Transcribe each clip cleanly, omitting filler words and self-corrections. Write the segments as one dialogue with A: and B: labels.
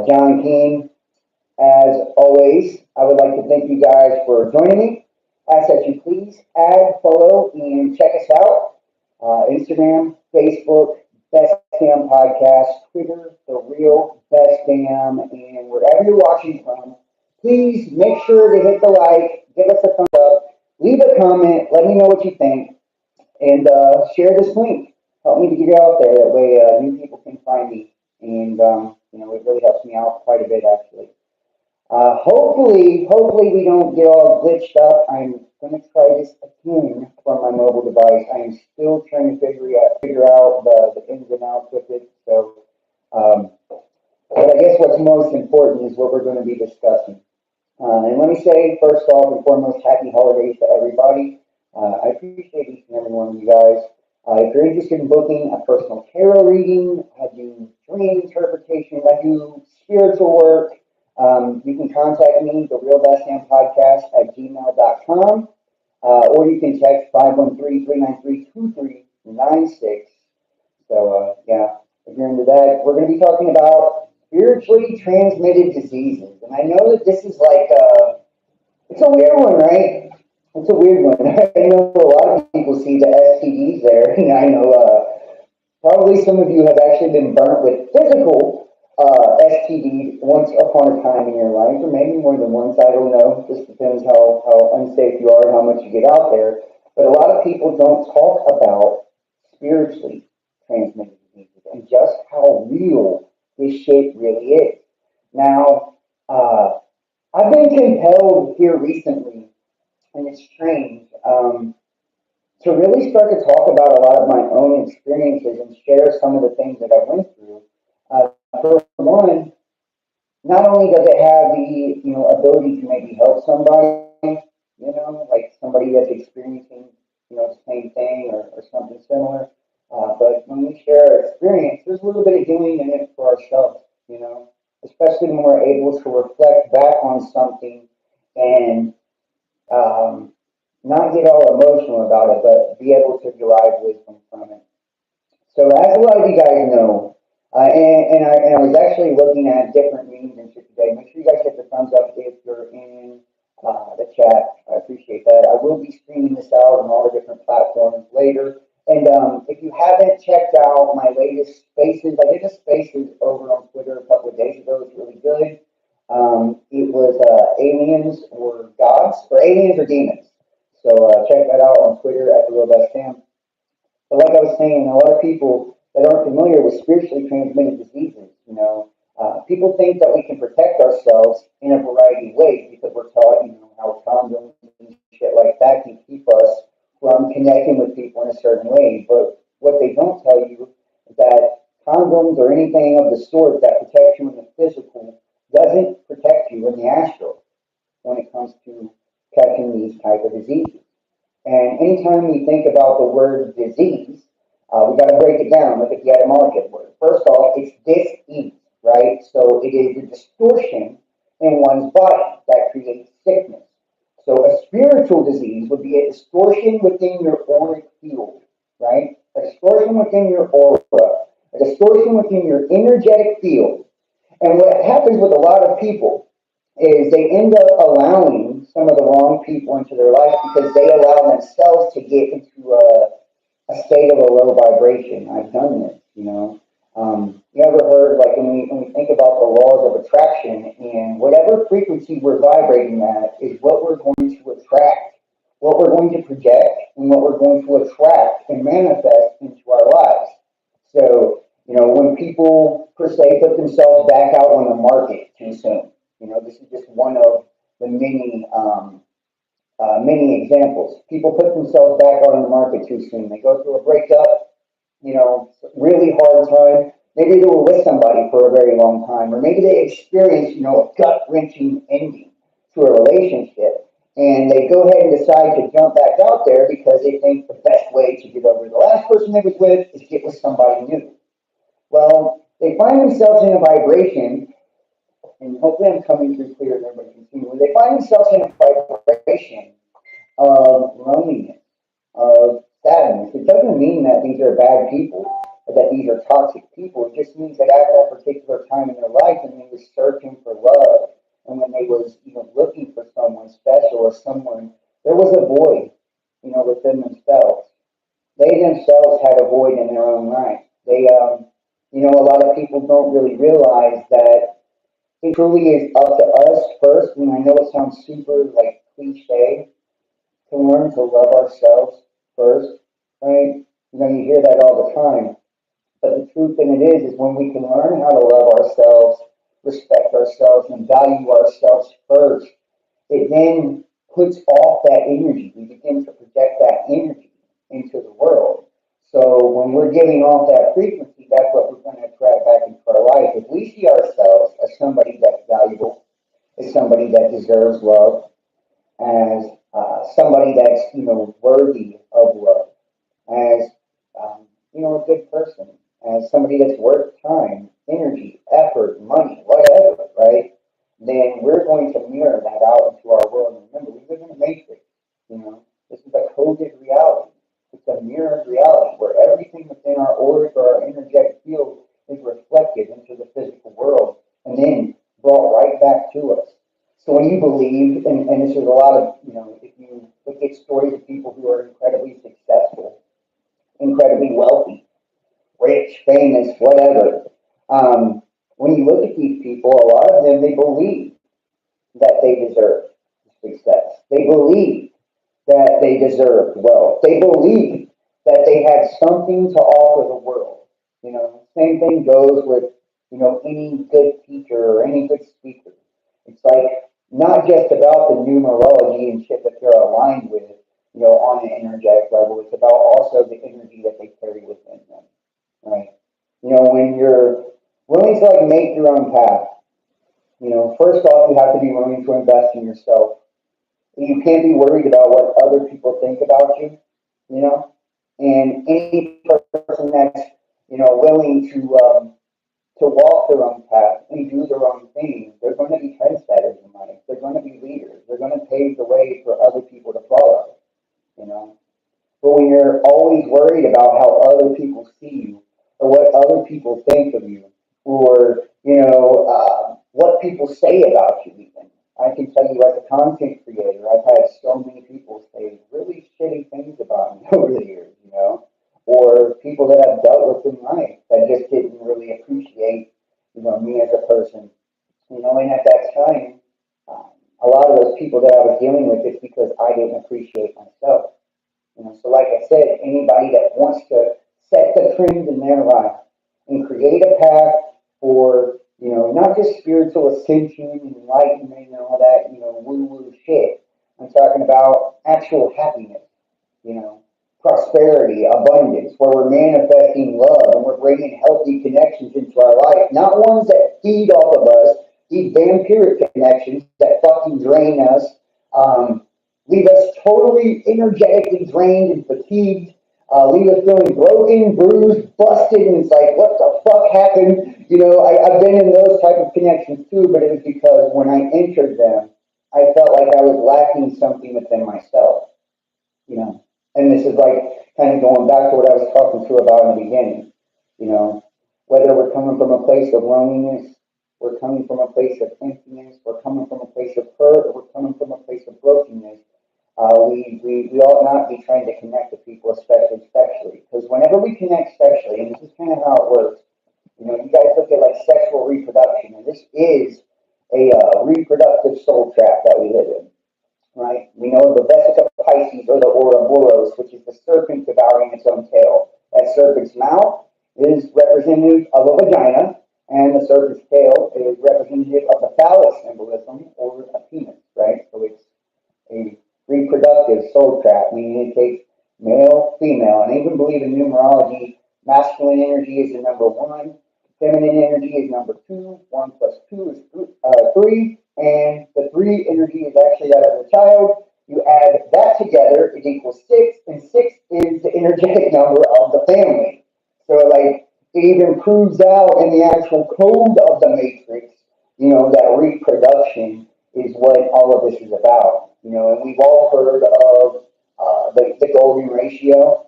A: John King. As always, I would like to thank you guys for joining me. Ask that you please add, follow, and check us out. Instagram, Facebook, Best Damn Podcast, Twitter, The Real Best Damn, and wherever you're watching from, please make sure to hit the like, give us a thumbs up, leave a comment, let me know what you think, and share this link. Help me to get it out there. That way, new people can find me, and it really helps me out quite a bit actually. Hopefully we don't get all glitched up. I'm going to try this again from my mobile device. I am still trying to figure out the ins and outs with it. So, um, but I guess what's most important is what we're going to be discussing. And let me say, first off and foremost, happy holidays to everybody. I appreciate each and every one of you guys. If you're interested in booking a personal tarot reading, I do dream interpretation, I do spiritual work, you can contact me, the Real Best Damn Podcast at gmail.com, or you can text 513-393-2396. So, if you're into that, we're going to be talking about spiritually transmitted diseases. And I know that this is like, it's a weird one, right? It's a weird one. I know a lot of people see the STDs there, and I know probably some of you have actually been burnt with physical STDs once upon a time in your life, or maybe more than once. I don't know. Just depends how unsafe you are and how much you get out there. But a lot of people don't talk about spiritually transmitted diseases and just how real this shit really is. Now, I've been compelled here recently, and it's strange, to really start to talk about a lot of my own experiences and share some of the things that I went through. For one, not only does it have the ability to maybe help somebody, like somebody that's experiencing the same thing or something similar, but when we share our experience, there's a little bit of healing in it for ourselves, especially when we're able to reflect back on something and not get all emotional about it, but be able to derive wisdom from it. So as a lot of you guys know, and I was actually looking at different memes and shit today. Make sure you guys hit the thumbs up if you're in the chat. I appreciate that. I will be streaming this out on all the different platforms later. And if you haven't checked out my latest spaces, I did a spaces over on Twitter a couple of days ago. It was really good. It was aliens or gods, or aliens or demons. So check that out on Twitter at the Real Best Damn. But like I was saying, a lot of people that aren't familiar with spiritually transmitted diseases, people think that we can protect ourselves in a variety of ways because we're taught, how condoms and shit like that can keep us from connecting with people in a certain way. But what they don't tell you is that condoms or anything of the sort that protects you in the physical doesn't protect you in the astral when it comes to catching these type of diseases. And anytime we think about the word disease, we got to break it down. Look at the etymology of the word. First off, it's dis-ease, right? So it is a distortion in one's body that creates sickness. So a spiritual disease would be a distortion within your auric field, right? A distortion within your aura, a distortion within your energetic field. And what happens with a lot of people is they end up allowing some of the wrong people into their life because they allow themselves to get into a state of a low vibration. I've done this. You ever heard, like, when we think about the laws of attraction, and whatever frequency we're vibrating at is what we're going to attract, what we're going to project, and what we're going to attract and manifest into our lives. So, when people, per se, put themselves back out on the market too soon, this is just one of the many examples. People put themselves back out on the market too soon. They go through a breakup, really hard time. Maybe they were with somebody for a very long time, or maybe they experienced, a gut-wrenching ending to a relationship, and they go ahead and decide to jump back out there because they think the best way to get over the last person they was with is get with somebody new. Well, they find themselves in a vibration, and hopefully I'm coming through clear and everybody can see me. They find themselves in a vibration of loneliness, of sadness. It doesn't mean that these are bad people, that these are toxic people. It just means that at that particular time in their life, and they was searching for love, and when they was, looking for someone special or someone, there was a void, within themselves. They themselves had a void in their own right. A lot of people don't really realize that it truly is up to us first. And I know it sounds super like cliche to learn to love ourselves first, right? You hear that all the time. But the truth in it is when we can learn how to love ourselves, respect ourselves, and value ourselves first, it then puts off that energy. We begin to project that energy into the world. So when we're giving off that frequency, that's what we're going to attract back into our life. If we see ourselves as somebody that's valuable, as somebody that deserves love, as somebody that's worthy of love, as a good person, as somebody that's worth time, energy, effort, money, whatever, right? Then we're going to mirror that out into our world. And remember, we live in a matrix. This is a coded reality. It's a mirrored reality where everything within our auric or our energetic field is reflected into the physical world and then brought right back to us. So when you believe, and this is a lot of, if you look at stories of people who are incredibly successful, incredibly wealthy, rich, famous, whatever, when you look at these people, a lot of them, they believe that they deserve success. They believe that they deserved wealth. They believed that they had something to offer the world. Same thing goes with, any good teacher or any good speaker. It's like not just about the numerology and shit that they're aligned with, on an energetic level. It's about also the energy that they carry within them, right? When you're willing to like make your own path, first off, you have to be willing to invest in yourself. You can't be worried about what other people think about you, you know. And any person that's willing to walk their own path and do their own thing, they're going to be trendsetters in life. They're going to be leaders. They're going to pave the way for other people to follow, you know. But when you're always worried about how other people see you, or what other people think of you, or what people say about you, even. I can tell you, as a content creator, I've had so many people say really shitty things about me over the years, or people that I've dealt with in life that just didn't really appreciate, me as a person, And at that time, a lot of those people that I was dealing with, it's because I didn't appreciate myself. So like I said, anybody that wants to set the trend in their life and create a path for, not just spiritual ascension, enlightenment, and all that, woo-woo shit. I'm talking about actual happiness, prosperity, abundance, where we're manifesting love and we're bringing healthy connections into our life, not ones that feed off of us, these vampiric connections that fucking drain us, leave us totally energetically drained and fatigued, leave us feeling broken, bruised, busted, and it's like, what the fuck happened? I've been in those type of connections too, but it was because when I entered them, I felt like I was lacking something within myself, And this is like kind of going back to what I was talking to about in the beginning, whether we're coming from a place of loneliness, we're coming from a place of emptiness, we're coming from a place of hurt, or we're coming from a place of brokenness. We ought not be trying to connect with people, especially sexually. Because whenever we connect sexually, and this is kind of how it works, you guys look at like sexual reproduction, and this is a reproductive soul trap that we live in, right? We know the Vesica Pisces or the Ouroboros, which is the serpent devouring its own tail. That serpent's mouth is representative of a vagina, and the serpent's tail is representative of the phallic symbolism or a penis, right? So it's a reproductive soul trap, meaning it takes male, female, and I even believe in numerology, masculine energy is the number one, feminine energy is number two, one plus two is three, and the three energy is actually that of the child. You add that together, it equals six, and six is the energetic number of the family. So, like, it even proves out in the actual code of the matrix, that reproduction is what all of this is about. And we've all heard of the golden ratio,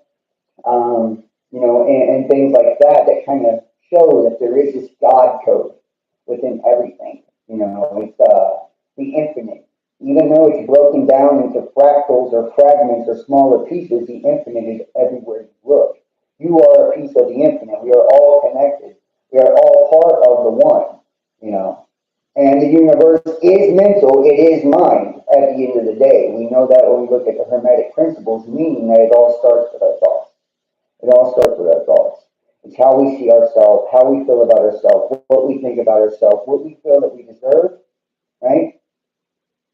A: and things like that. there is this God code within everything. You know, it's the infinite. Even though it's broken down into fractals or fragments or smaller pieces, the infinite is everywhere you look. You are a piece of the infinite. We are all connected. We are all part of the one, you know. And the universe is mental, it is mind at the end of the day. We know that when we look at the Hermetic principles, meaning that it all starts with our thoughts. It all starts with our thoughts. It's how we see ourselves, how we feel about ourselves, what we think about ourselves, what we feel that we deserve, right?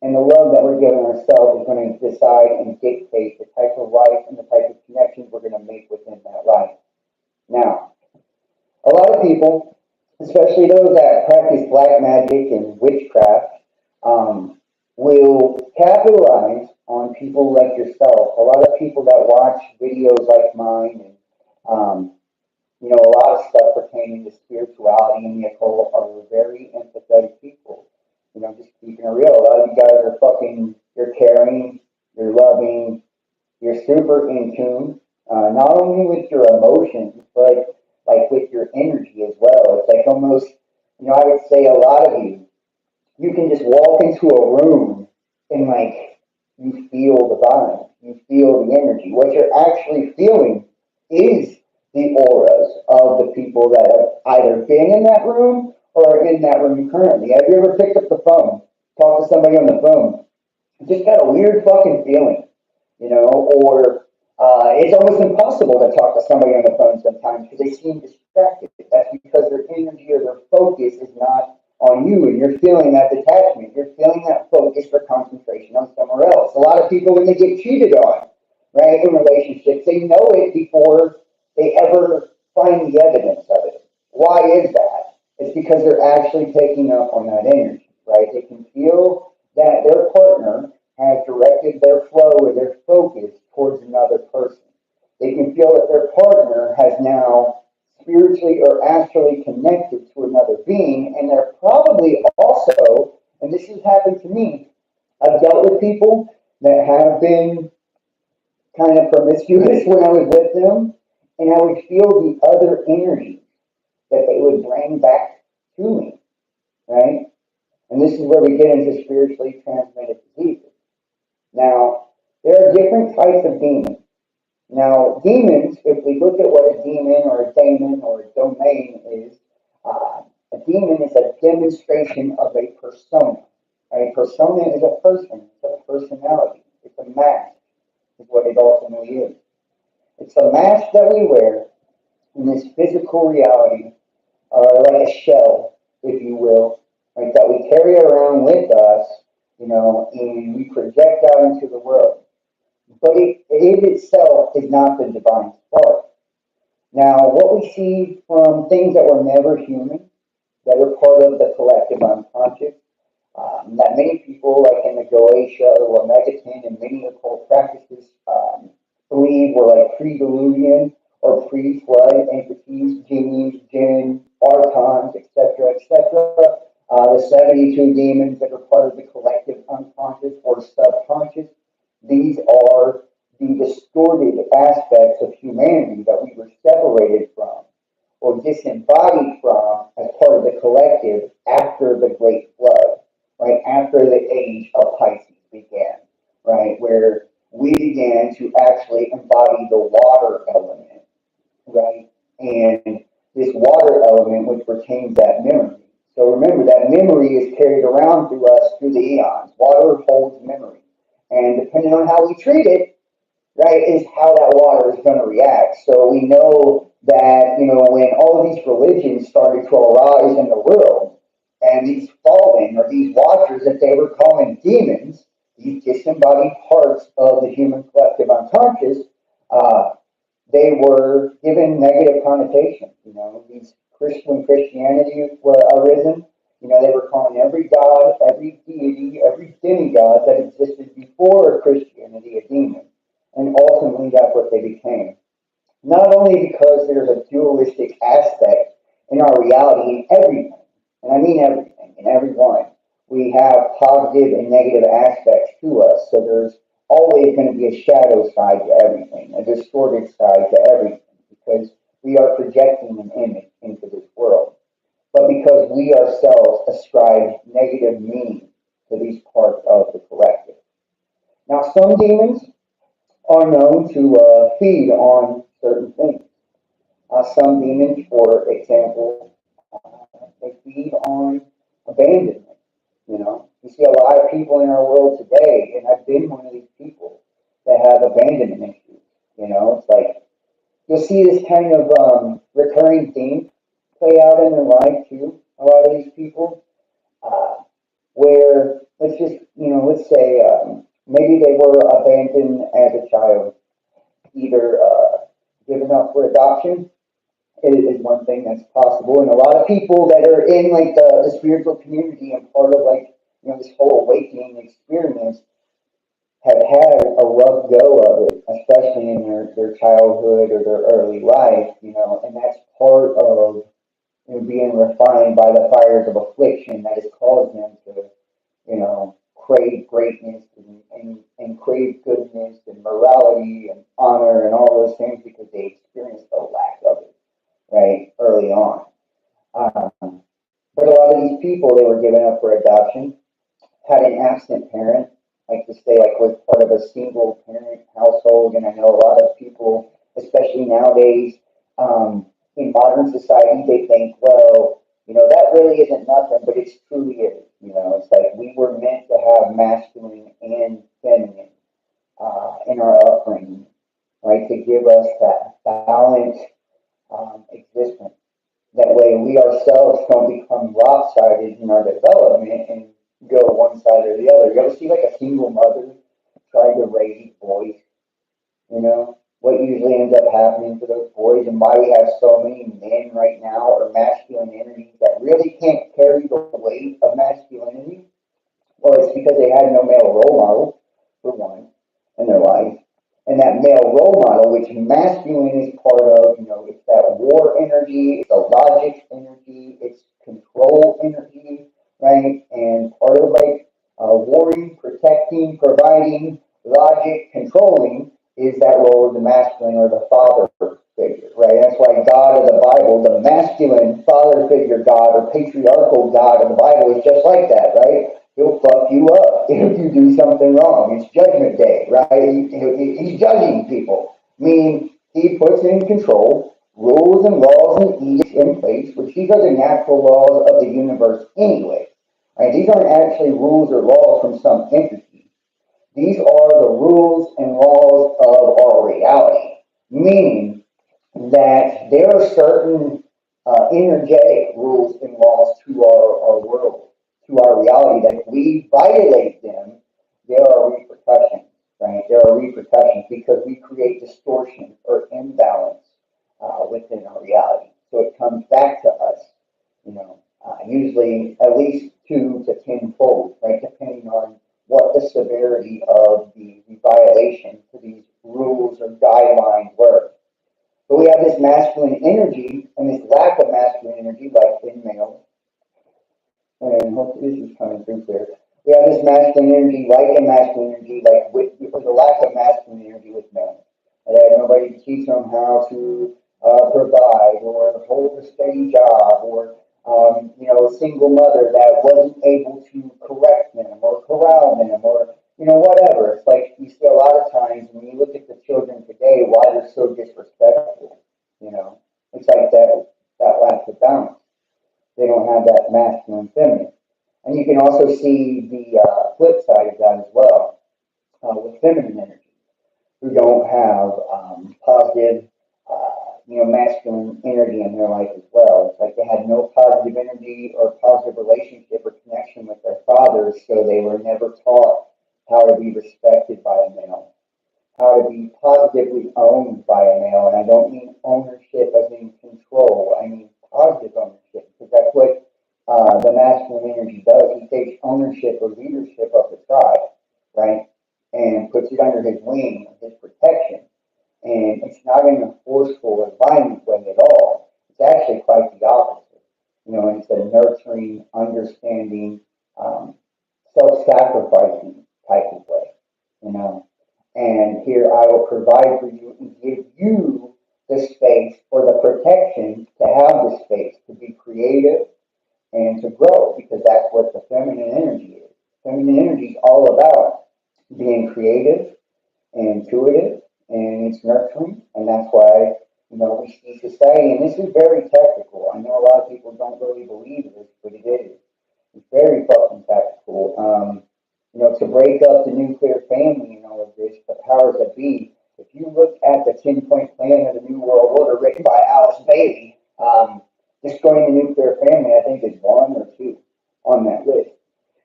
A: And the love that we're giving ourselves is going to decide and dictate the type of life and the type of connections we're going to make within that life. Now, a lot of people, especially those that practice black magic and witchcraft, will capitalize on people like yourself. A lot of people that watch videos like mine and you know, a lot of stuff pertaining to spirituality and the occult are very empathetic people. You know, just keeping it real. A lot of you guys are fucking, you're caring, you're loving, you're super in tune, not only with your emotions, but like with your energy as well. It's like almost, you know, I would say a lot of you can just walk into a room and like you feel the vibe, you feel the energy. What you're actually feeling is the auras of the people that have either been in that room or are in that room currently. Have you ever picked up the phone, talked to somebody on the phone, just got a weird fucking feeling, you know, or it's almost impossible to talk to somebody on the phone sometimes because they seem distracted. That's because their energy or their focus is not on you, and you're feeling that detachment. You're feeling that focus for concentration on somewhere else. A lot of people, when they get cheated on, right, in relationships, they know it before they ever find the evidence of it. Why is that? It's because they're actually taking up on that energy, right? They can feel that their partner has directed their flow or their focus towards another person. They can feel that their partner has now spiritually or astrally connected to another being, and they're probably also, and this has happened to me, I've dealt with people that have been kind of promiscuous when I was with them, and I would feel the other energy that they would bring back to me, right? And this is where we get into spiritually transmitted diseases. Now, there are different types of demons. Now, demons, if we look at what a demon or a daemon or a domain is, a demon is a demonstration of a persona. A persona is a person, it's a personality, it's a mask, is what it ultimately is. It's a mask that we wear in this physical reality, like a shell, if you will, right, that we carry around with us, you know, and we project out into the world. But it itself is not the divine spark. Now, what we see from things that were never human, that are part of the collective unconscious, that many people, like in the Galatia or Megaton and many occult practices, believe were like pre-Diluvian or pre-flood entities, genies, jinn, archons, etc., etc. The 72 demons that are part of the collective unconscious or subconscious, these are the distorted aspects of humanity that we were separated from or disembodied from as part of the collective after the Great Flood, right? After the age of Pisces began, right? Where we began to actually embody the water element, right? And this water element, which retains that memory. So remember, that memory is carried around through us through the eons. Water holds memory. And depending on how we treat it, right, is how that water is going to react. So we know that, you know, when all of these religions started to arise in the world, and these fallen or these watchers that they were calling demons, these disembodied parts of the human collective unconscious, uh, they were given negative connotations. You know, these when Christianity was arisen, you know, they were calling every god, every deity, every demigod that existed before Christianity a demon. And ultimately, that's what they became. Not only because there's a dualistic aspect in our reality in everything, and I mean everything, in everyone, we have positive and negative aspects to us. So there's always going to be a shadow side to everything, a distorted side to everything, because we are projecting an image into this world. but because we ourselves ascribe negative meaning to these parts of the collective. Now, some demons are known to feed on certain things. Some demons, for example, they feed on abandonment. You know, you see a lot of people in our world today, and I've been one of these people that have abandonment issues. You know, it's like you'll see this kind of recurring theme play out in their life too. A lot of these people, uh, where let's say maybe they were abandoned as a child, either given up for adoption is one thing that's possible. And a lot of people that are in like the spiritual community and part of like this whole awakening experience have had a rough go of it, especially in their childhood or their early life, and that's part of being refined by the fires of affliction that has caused them to, crave greatness and crave goodness and morality and honor and all those things because they experienced the lack of it, right, early on. But a lot of these people, they were given up for adoption, had an absent parent, like to say, like was part of a single parent household. And I know a lot of people, especially nowadays, in modern society, they think, well, that really isn't nothing, but it truly is. It's like we were meant to have masculine and feminine in our upbringing, right, to give us that balanced existence. That way, we ourselves don't become lopsided in our development and go one side or the other. You ever see like a single mother try to raise boys? What usually ends up happening to those boys and why we have so many men right now or masculine energies that really can't carry the weight of masculinity? Well, it's because they had no male role model, for one, in their life. And that male role model, which masculine is part of, it's that war energy, it's a logic energy, it's control energy, right? And part of like warring, protecting, providing, logic, controlling is that role of the masculine or the father figure, right? That's why God of the Bible, the masculine father figure God or patriarchal God of the Bible is just like that, right? He'll fuck you up if you do something wrong. It's judgment day, right? He's judging people, meaning he puts in control rules and laws and edicts in place, which these are the natural laws of the universe anyway. Right? These aren't actually rules or laws from some entity. These are the rules and laws of our reality, meaning that there are certain energetic rules and laws to our world, to our reality, that if we violate them, there are repercussions, right? There are repercussions because we create distortion or imbalance within our reality. So it comes back to us, usually at least 2 to 10-fold, right? Depending on what the severity of the violation to these rules or guidelines were. But we have this masculine energy and this lack of masculine energy, like in males, and hopefully this is coming through clear. We have this masculine energy, like a masculine energy, like with the lack of masculine energy with men. They had nobody to teach them how to provide or hold a steady job, or a single mother that wasn't able to correct them or corral them, or whatever. It's like you see a lot of times when you look at the children today, why they're so disrespectful. It's like that lack of balance. They don't have that masculine feminine. And you can also see the flip side of that as well with feminine energy, who don't have positive, masculine energy in their life as well. It's like they had no positive energy or positive relationship or connection with their fathers, so they were never taught how to be respected by a male, how to be positively owned by a male. And I don't mean ownership as in control. I mean positive ownership, because that's what the masculine energy does. He takes ownership or leadership of the tribe, right? And puts it under his wing, his protection. And it's not in a forceful or violent way at all. It's actually quite the opposite. And it's a nurturing, understanding, self-sacrificing type of way. And here I will provide for you and give you the space or the protection to have the space to be creative, and to grow, because that's what the feminine energy is. Feminine energy is all about being creative and intuitive, and it's nurturing, and that's why we see society, and this is very technical. I know a lot of people don't really believe this, but it is. It's very fucking technical. To break up the nuclear family and all of this, the powers that be. If you look at the 10-point plan of the New World Order written by Alice Bailey, destroying the nuclear family, I think, is one or two on that list.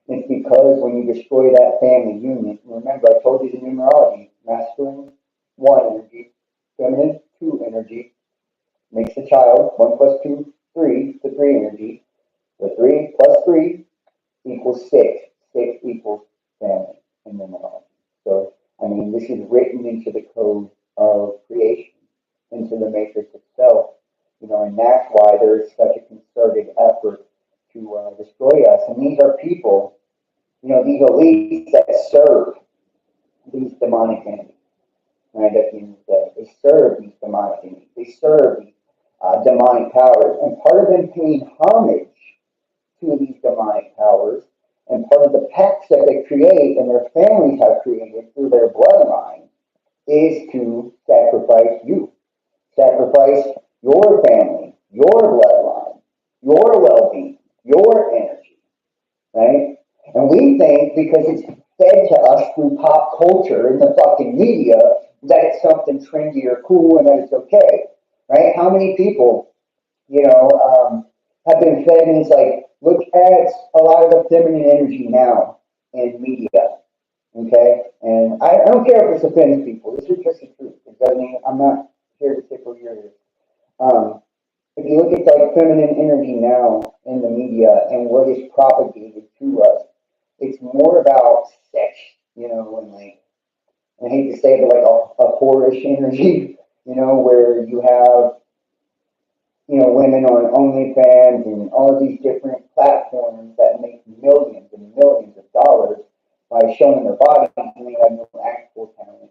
A: It's because when you destroy that family unit, remember I told you the numerology, masculine, 1 energy, feminine, 2 energy, makes a child, 1 plus 2, 3, the 3 energy. The 3 plus 3 equals 6. 6 equals family in numerology. So, I mean, this is written into the code of creation, into the matrix itself, and that's why there's such a concerted effort to destroy us. And these are people, these elites that serve these demonic entities, right? At the end of the day, they serve these demonic entities. They serve these demonic powers. And part of them paying homage to these demonic powers, and part of the pacts that they create and their families have created through their bloodline is to sacrifice you, sacrifice your family, your bloodline, your well-being, your energy, right? And we think because it's fed to us through pop culture and the fucking media that it's something trendy or cool and that it's okay, right? How many people, have been fed, and it's like, look at a lot of the feminine energy now in media, okay? And I don't care if this offends people. This is just the truth. It doesn't mean I'm not here to tickle your ears. If you look at like feminine energy now in the media and what is propagated to us, it's more about sex, and like, I hate to say it, but like a whorish energy, where you have, women on OnlyFans and all of these different platforms that make millions and millions of dollars by showing their bodies, and they have no actual talent.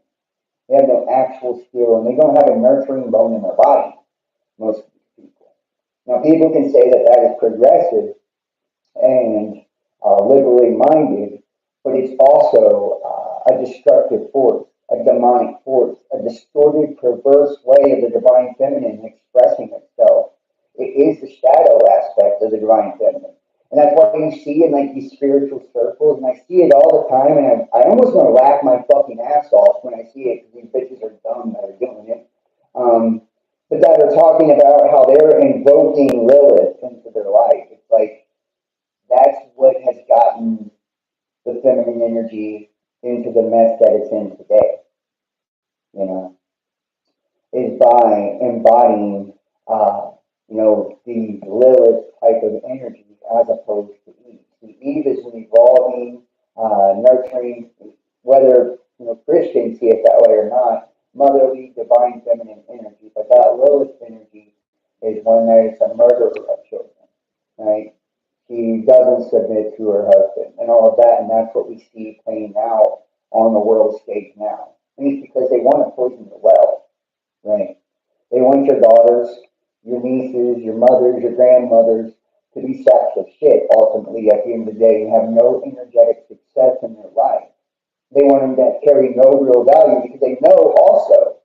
A: They have no actual skill, and they don't have a nurturing bone in their body, most of these people. Now, people can say that that is progressive and liberally minded, but it's also a destructive force, a demonic force, a distorted, perverse way of the divine feminine expressing itself. It is the shadow aspect of the divine feminine. And that's why you see in like these spiritual circles, and I see it all the time, and I almost want to laugh my fucking ass off when I see it, because these bitches are dumb that are doing it. But that are talking about how they're invoking Lilith into their life. It's like, that's what has gotten the feminine energy into the mess that it's in today, you know, is by embodying, the Lilith type of energy as opposed to Eve. The Eve is an evolving, nurturing, whether, Christians see it that way or not, motherly, divine feminine energy. But that Lilith energy is one that is a murderer of children, right? She doesn't submit to her husband and all of that, and that's what we see playing out on the world stage now. And it's because they want to poison the well, right? They want your daughters, your nieces, your mothers, your grandmothers to be sacks of shit ultimately at the end of the day and have no energetic success in their life. They want them to carry no real value because they know also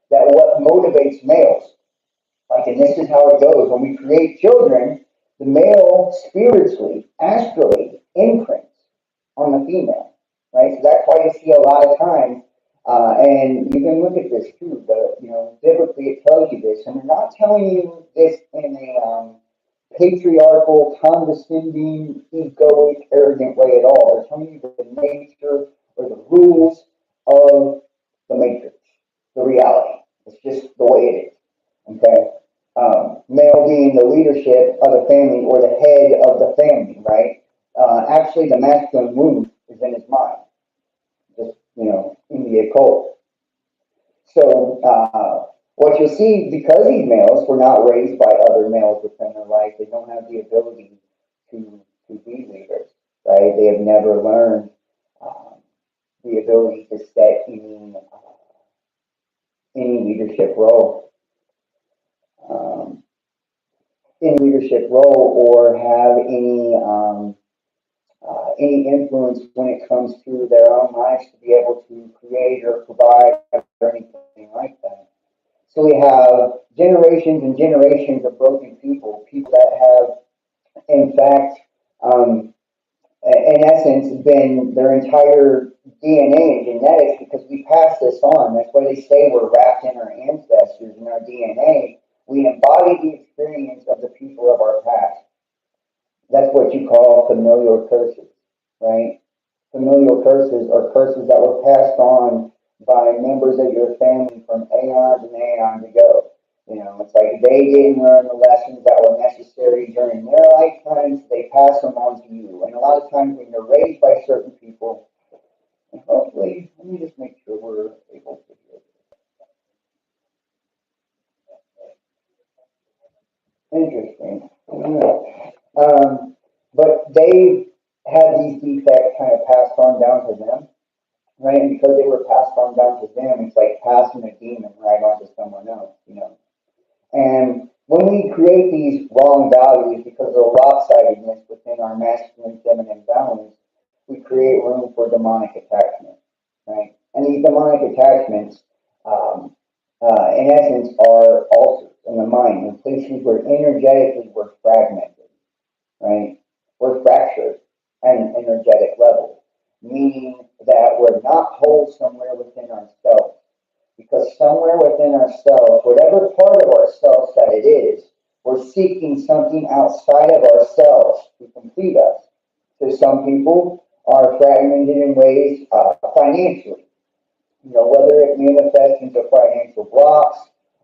A: that what motivates males, like, and this is how it goes, when we create children, the male spiritually, astrally imprints on the female, right? So that's why you see a lot of times, and you can look at this too, but, biblically it tells you this, and they're not telling you this in a patriarchal, condescending, egoic, arrogant way at all. They're telling you the nature or the rules of the matrix, the reality. It's just the way it is, okay? Male being the leadership of the family or the head of the family, right? Actually, the masculine wound is in his mind, just, in the occult. So, what you'll see, because these males were not raised by other males within their life, they don't have the ability to be leaders, right? They have never learned the ability to set any leadership role. any leadership role or have any influence when it comes to their own lives to be able to create or provide or anything like that. So we have generations and generations of broken people, people that have, in fact, um, in essence, been their entire DNA and genetics because we pass this on. That's why they say we're wrapped in our ancestors and our DNA. We embody the experience of the people of our past. That's what you call familial curses, right? Familial curses are curses that were passed on by members of your family from aeons and aeons ago. You know, it's like they didn't learn the lessons that were necessary during their lifetimes, they pass them on to you. And a lot of times when you're raised by certain people, and hopefully, let me just make sure we're able to hear. Interesting. But they had these defects kind of passed on down to them, right? And because they were passed on down to them, it's like passing a demon right on to someone else, you know. And when we create these wrong values because of the lopsidedness within our masculine feminine balance, we create room for demonic attachment, right? And these demonic attachments, in essence, are altars in the mind, in places where energetically we're fragmented, right? We're fractured at an energetic level, meaning that we're not whole somewhere within ourselves. Because somewhere within ourselves, whatever part of ourselves that it is, we're seeking something outside of ourselves to complete us. So some people are fragmented in ways financially, you know, whether it manifests into financial blocks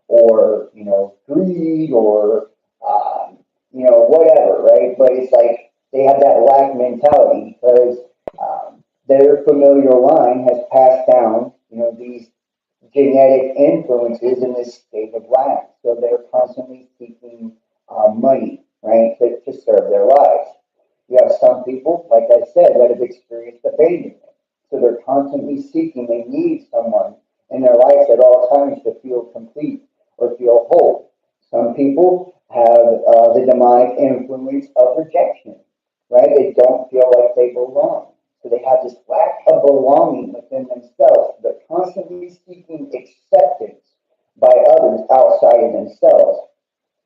A: or, you know, greed or, whatever, right? But it's like they have that lack mentality because their familiar line has passed down, you know, these genetic influences in this state of lack. So they're constantly seeking money, right, to serve their lives. You have some people, like I said, that have experienced abandonment. So they're constantly seeking, they need someone in their lives at all times to feel complete or feel whole. Some people have the demonic influence of rejection, right? They don't feel like they belong. So they have this lack of belonging within themselves. They're constantly seeking acceptance by others outside of themselves.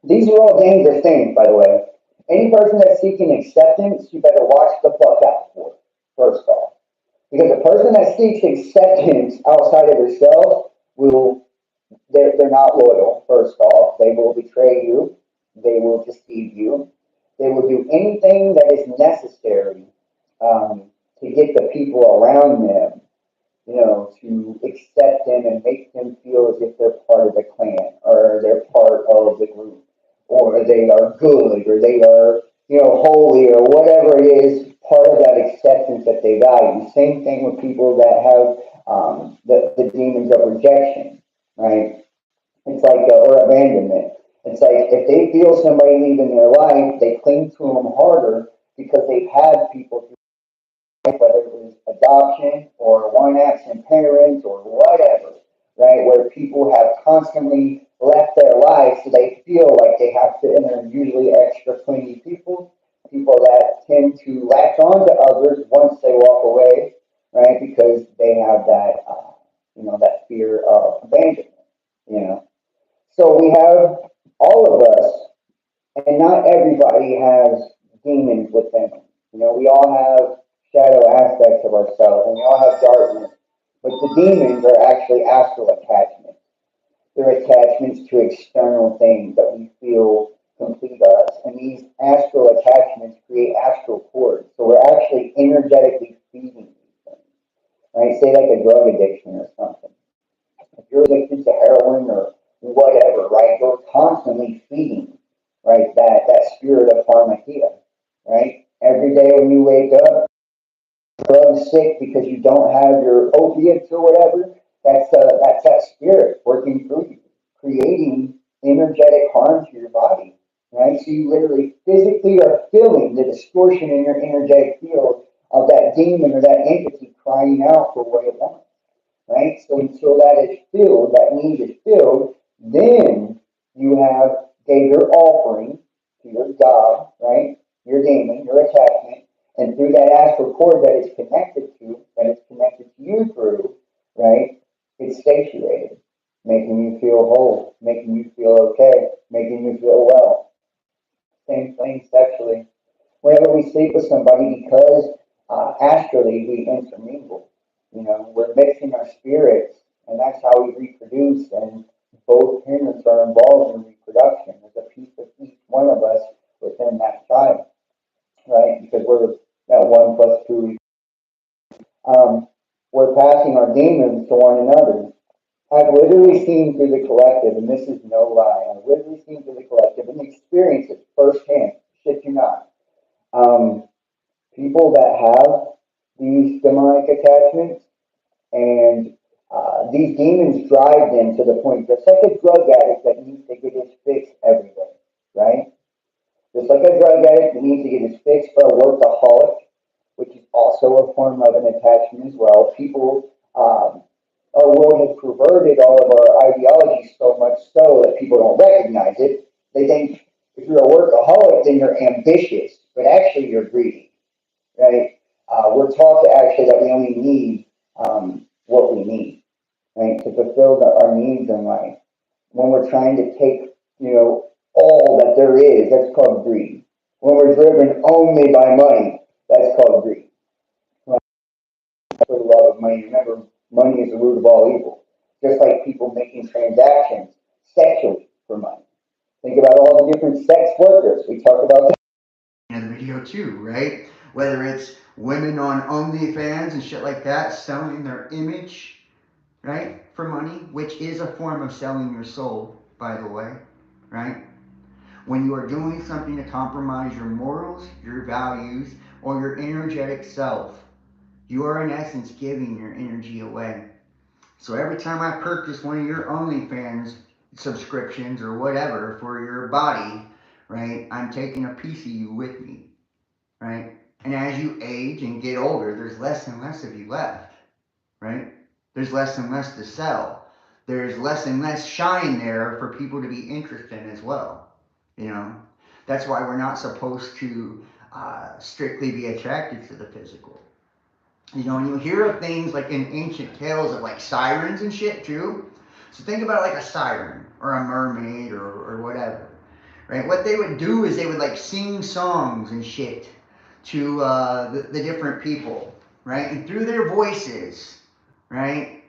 A: These are all dangerous things, by the way. Any person that's seeking acceptance, you better watch the fuck out for, first off. Because a person that seeks acceptance outside of themselves will, they're not loyal, first off. They will betray you. They will deceive you. They will do anything that is necessary to get the people around them, you know, to accept them and make them feel as if they're part of the clan or they're part of the group or they are good or they are, you know, holy or whatever it is, part of that acceptance that they value. Same thing with people that have the demons of rejection, right? It's like, or abandonment. It's like if they feel somebody leaving their life, they cling to them harder because they've had people whether it was adoption or one absent parent or whatever, right? Where people have constantly left their lives, so they feel like they have to, and they're usually extra clingy people, people that tend to latch on to others once they walk away, right? Because they have that, that fear of abandonment, you know. So we have all of us, and not everybody has demons within them. You know, we all have shadow aspects of ourselves, and we all have darkness. But the demons are actually astral attachments. They're attachments to external things that we feel complete us. And these astral attachments create astral cords. So we're actually energetically feeding these things. Right? Say like a drug addiction or something. If you're addicted to heroin or whatever, right, you're constantly feeding, right, that spirit of pharmakia, right? Every day when you wake up, drug sick because you don't have your opiates or whatever, that's that spirit working through you, creating energetic harm to your body, right? So you literally physically are feeling the distortion in your energetic field of that demon or that entity crying out for what it wants, right? So until that is filled, that need is filled, then you have gave your offering, to your job, right? Your demon, your attachment, and through that astral cord that it's connected to, that it's connected to you through, right? It's satiated, making you feel whole, making you feel okay, making you feel well. Same thing sexually. Whenever we sleep with somebody, because astrally we intermingle, we're mixing our spirits, and that's how we reproduce. And both parents are involved in reproduction. There's a piece of each one of us within that child, right? Because we're that one plus two. We're passing our demons to one another. I've literally seen through the collective, and this is no lie. I've literally seen through the collective and experienced it firsthand. Shit you not. Um, People that have these demonic attachments, and these demons drive them to the point, just like a drug addict that needs to get his fix every day, right? Just like a drug addict that needs to get his fix, for a workaholic, which is also a form of an attachment as well. Our world has perverted all of our ideologies so much so that people don't recognize it. They think if you're a workaholic, then you're ambitious, but actually you're greedy, right? We're taught to actually that we only need what we need, right, to fulfill our needs in life. When we're trying to take, all that there is, that's called greed. When we're driven only by money, that's called greed. Right? For the love of money, remember, money is the root of all evil. Just like people making transactions sexually for money. Think about all the different sex workers. We talk about that in the video too, right? Whether it's women on OnlyFans and shit like that, selling their image, right, for money, which is a form of selling your soul, by the way, right? When you are doing something to compromise your morals, your values, or your energetic self, you are in essence giving your energy away. So every time I purchase one of your OnlyFans subscriptions or whatever for your body, right, I'm taking a piece of you with me, right? And as you age and get older, there's less and less of you left, right? There's less and less to sell. There's less and less shine there for people to be interested in as well. That's why we're not supposed to strictly be attracted to the physical. And you hear of things like in ancient tales of like sirens and shit too. So think about like a siren or a mermaid or whatever, right? What they would do is they would like sing songs and shit to the different people, right? And through their voices, right?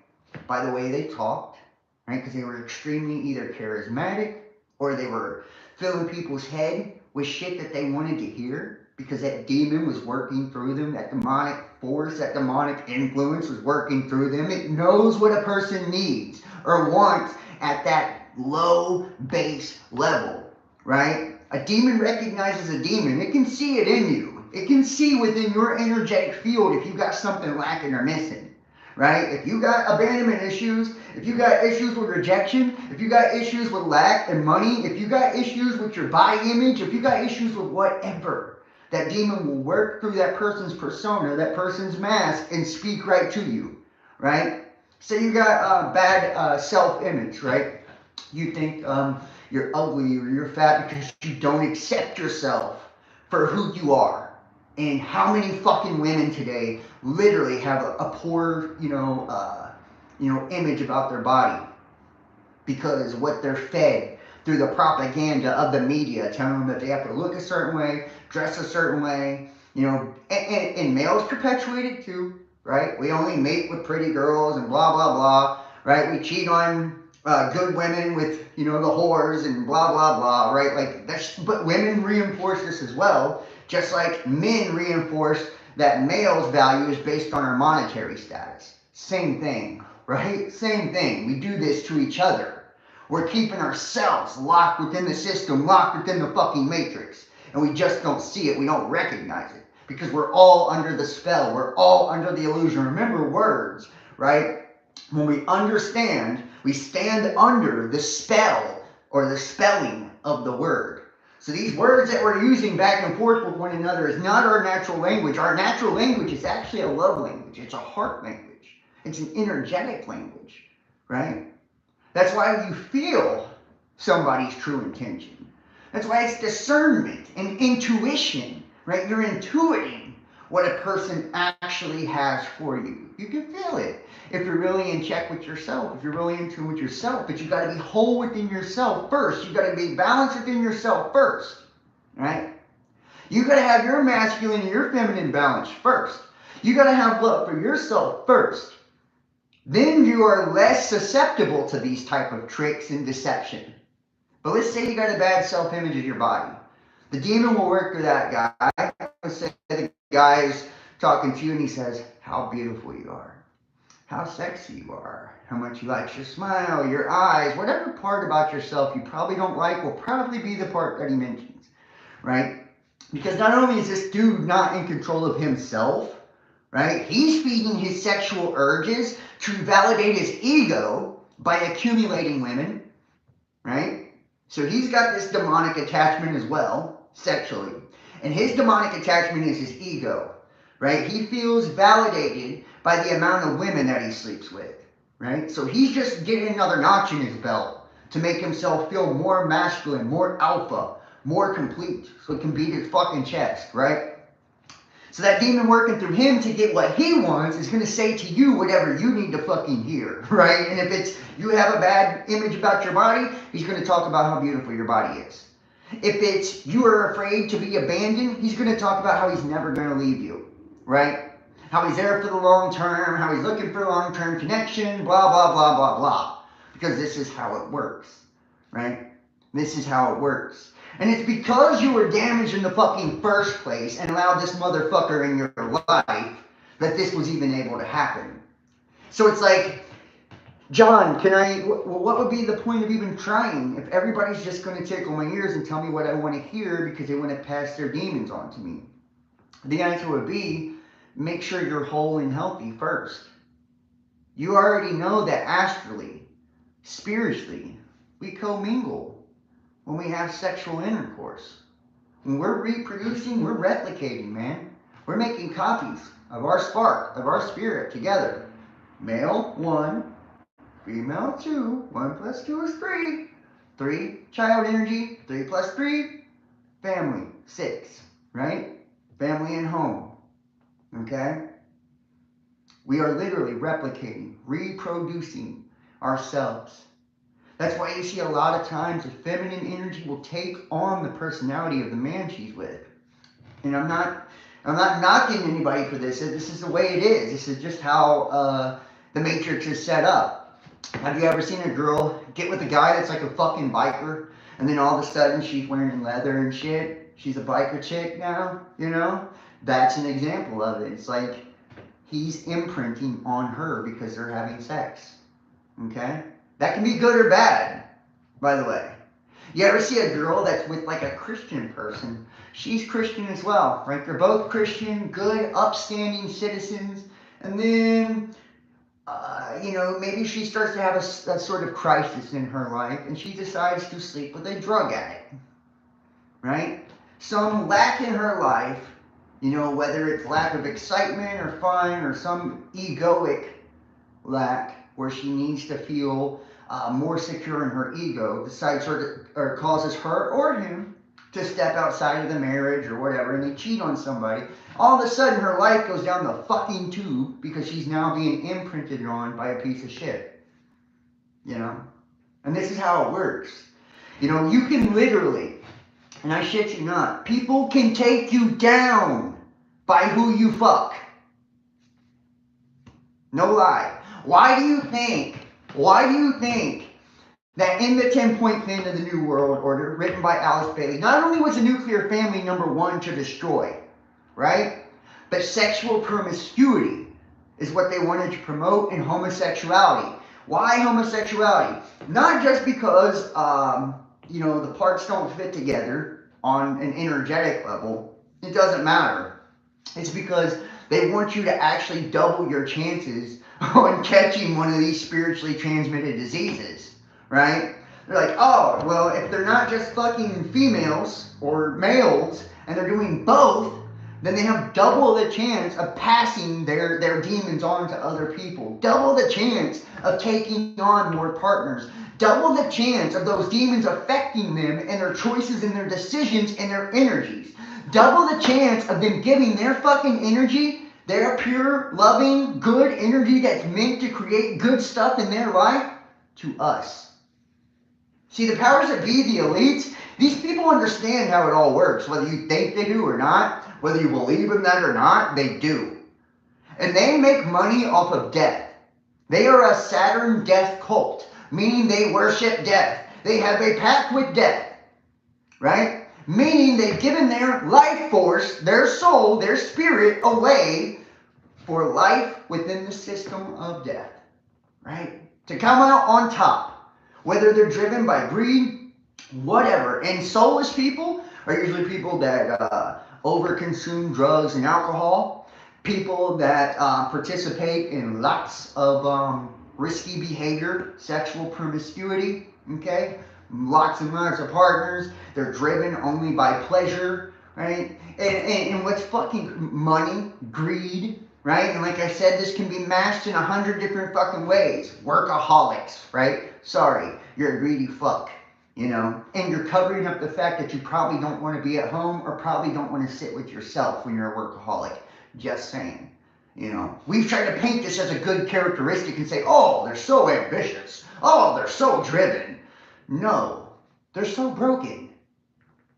A: By the way they talked, right? Because they were extremely either charismatic or they were filling people's head with shit that they wanted to hear because that demon was working through them, that demonic force, that demonic influence was working through them. It knows what a person needs or wants at that low base level, right? A demon recognizes a demon. It can see it in you. It can see within your energetic field if you got something lacking or missing, right? If you got abandonment issues, if you got issues with rejection, if you got issues with lack and money, if you got issues with your body image, if you got issues with whatever, that demon will work through that person's persona, that person's mask, and speak right to you, right? Say you got bad self-image, right? You think you're ugly or you're fat because you don't accept yourself for who you are. And how many fucking women today literally have a poor, image about their body because what they're fed through the propaganda of the media, telling them that they have to look a certain way, dress a certain way, and males perpetuate it too, right? We only mate with pretty girls and blah, blah, blah, right? We cheat on good women with, the whores and blah, blah, blah, right? But women reinforce this as well, just like men reinforce that male's value is based on our monetary status. Same thing, right? Same thing. We do this to each other. We're keeping ourselves locked within the system, locked within the fucking matrix. And we just don't see it. We don't recognize it. Because we're all under the spell. We're all under the illusion. Remember words, right? When we understand, we stand under the spell or the spelling of the word. So these words that we're using back and forth with one another is not our natural language. Our natural language is actually a love language. It's a heart language. It's an energetic language, right? That's why you feel somebody's true intention.
B: That's why it's discernment and intuition, right? You're intuiting what a person actually has for you. You can feel it if you're really in check with yourself, if you're really in tune with yourself. But you got to be whole within yourself first. You got to be balanced within yourself first, right? You got to have your masculine and your feminine balance first. You got to have love for yourself first. Then you are less susceptible to these type of tricks and deception. But let's say you got a bad self-image of your body. The demon will work through that guy. Let's say the guy is talking to you and he says, how beautiful you are, how sexy you are, how much you like your smile, your eyes, whatever part about yourself you probably don't like will probably be the part that he mentions, right? Because not only is this dude not in control of himself, right? He's feeding his sexual urges to validate his ego by accumulating women, right? So he's got this demonic attachment as well, sexually. And his demonic attachment is his ego, right? He feels validated by the amount of women that he sleeps with, right? So he's just getting another notch in his belt to make himself feel more masculine, more alpha, more complete, so he can beat his fucking chest, right? So that demon working through him to get what he wants is going to say to you whatever you need to fucking hear, right? And if it's you have a bad image about your body, he's going to talk about how beautiful your body is. If it's you are afraid to be abandoned, he's going to talk about how he's never going to leave you, right? How he's there for the long term, how he's looking for long-term connection, blah, blah, blah, blah, blah. Because this is how it works, right? This is how it works. And it's because you were damaged in the fucking first place and allowed this motherfucker in your life that this was even able to happen. So it's like, John, what would be the point of even trying if everybody's just going to tickle my ears and tell me what I want to hear because they want to pass their demons on to me? The answer would be, make sure you're whole and healthy first. You already know that astrally, spiritually, we commingle when we have sexual intercourse. When we're reproducing, we're replicating, man. We're making copies of our spark, of our spirit together. Male, 1. Female, 2. 1 plus 2 is 3. 3, child energy. 3 plus 3, family. 6, right? Family and home. Okay? We are literally replicating, reproducing ourselves. That's why you see a lot of times the feminine energy will take on the personality of the man she's with. And I'm not knocking anybody for this. This is the way it is. This is just how the matrix is set up. Have you ever seen a girl get with a guy that's like a fucking biker, and then all of a sudden she's wearing leather and shit? She's a biker chick now, you know? That's an example of it. It's like he's imprinting on her because they're having sex. Okay? That can be good or bad, by the way. You ever see a girl that's with like a Christian person? She's Christian as well, right? They're both Christian, good, upstanding citizens. And then, maybe she starts to have a sort of crisis in her life and she decides to sleep with a drug addict, right? Some lack in her life, whether it's lack of excitement or fun or some egoic lack, where she needs to feel more secure in her ego, decides her or causes her or him to step outside of the marriage or whatever, and they cheat on somebody. All of a sudden, her life goes down the fucking tube because she's now being imprinted on by a piece of shit. And this is how it works. You can literally, and I shit you not, people can take you down by who you fuck. No lie. Why do you think that in the 10-point plan of the New World Order, written by Alice Bailey, not only was the nuclear family number 1 to destroy, right? But sexual promiscuity is what they wanted to promote, in homosexuality. Why homosexuality? Not just because, the parts don't fit together on an energetic level. It doesn't matter. It's because they want you to actually double your chances on catching one of these spiritually transmitted diseases, right? They're like, oh, well, if they're not just fucking females or males and they're doing both, then they have double the chance of passing their demons on to other people. Double the chance of taking on more partners. Double the chance of those demons affecting them and their choices and their decisions and their energies. Double the chance of them giving their fucking energy, their pure, loving, good energy that's meant to create good stuff in their life, to us. See, the powers that be, the elites, these people understand how it all works. Whether you think they do or not, whether you believe in that or not, they do. And they make money off of death. They are a Saturn death cult, meaning they worship death. They have a pact with death, right? Meaning they've given their life force, their soul, their spirit away for life within the system of death, right? To come out on top, whether they're driven by greed, whatever. And soulless people are usually people that overconsume drugs and alcohol, people that participate in lots of risky behavior, sexual promiscuity, okay? Lots and lots of partners. They're driven only by pleasure, right? And what's fucking money, greed, right? And like I said, this can be masked in 100 different fucking ways. Workaholics, right? Sorry, you're a greedy fuck, you know? And you're covering up the fact that you probably don't want to be at home or probably don't want to sit with yourself when you're a workaholic. Just saying. You know, we've tried to paint this as a good characteristic and say, oh, they're so ambitious. Oh, they're so driven. No, they're so broken.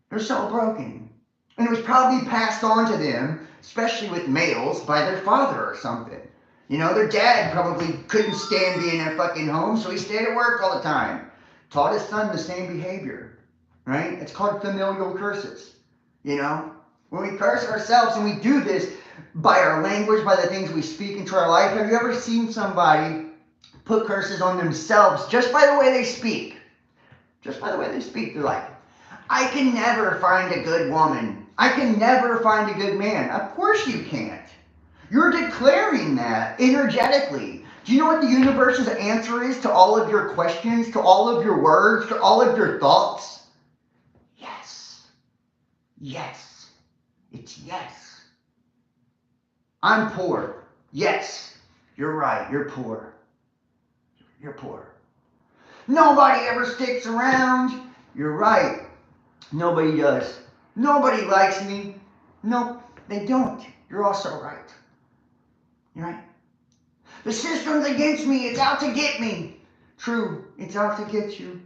B: They're so broken. And it was probably passed on to them, especially with males, by their father or something. You know, their dad probably couldn't stand being at fucking home, so he stayed at work all the time. Taught his son the same behavior, right? It's called familial curses, you know? When we curse ourselves, and we do this by our language, by the things we speak into our life. Have you ever seen somebody put curses on themselves just by the way they speak? Just by the way they speak. They're like, I can never find a good woman. I can never find a good man. Of course you can't. You're declaring that energetically. Do you know what the universe's answer is to all of your questions, to all of your words, to all of your thoughts? Yes. Yes. It's yes. I'm poor. Yes. You're right. You're poor. You're poor. Nobody ever sticks around. You're right. Nobody does. Nobody likes me. Nope, they don't. You're also right. You're right. The system's against me. It's out to get me. True. It's out to get you.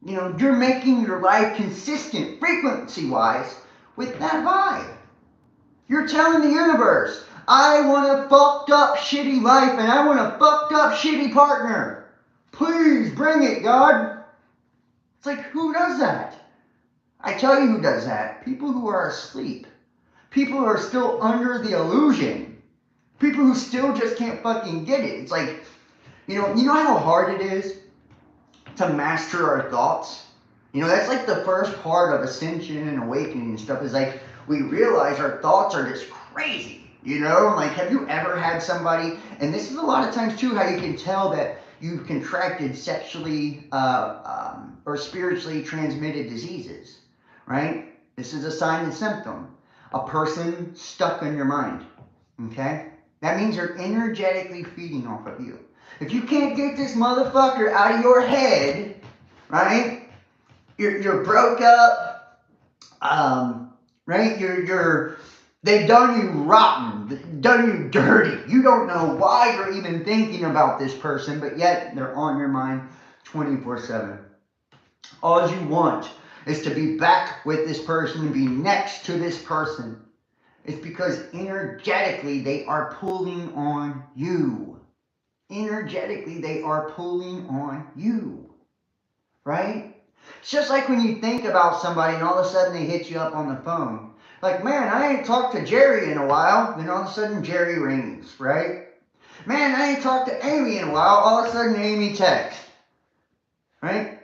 B: You know, you're making your life consistent, frequency-wise, with that vibe. You're telling the universe, I want a fucked up, shitty life, and I want a fucked up, shitty partner. Please bring it, God. It's like, who does that? I tell you who does that. People who are asleep. People who are still under the illusion. People who still just can't fucking get it. It's like, you know how hard it is to master our thoughts? You know, that's like the first part of ascension and awakening and stuff, is like, we realize our thoughts are just crazy. You know, like, have you ever had somebody, and this is a lot of times too, how you can tell that you've contracted sexually or spiritually transmitted diseases, right? This is a sign and symptom. A person stuck in your mind, okay? That means they're energetically feeding off of you. If you can't get this motherfucker out of your head, right? You're broke up, right? They've done you rotten, done you dirty. You don't know why you're even thinking about this person, but yet they're on your mind 24/7. All you want is to be back with this person and be next to this person. It's because energetically they are pulling on you. Energetically they are pulling on you, right? It's just like when you think about somebody and all of a sudden they hit you up on the phone. Like, man, I ain't talked to Jerry in a while. Then all of a sudden Jerry rings, right? Man, I ain't talked to Amy in a while. All of a sudden Amy texts, right?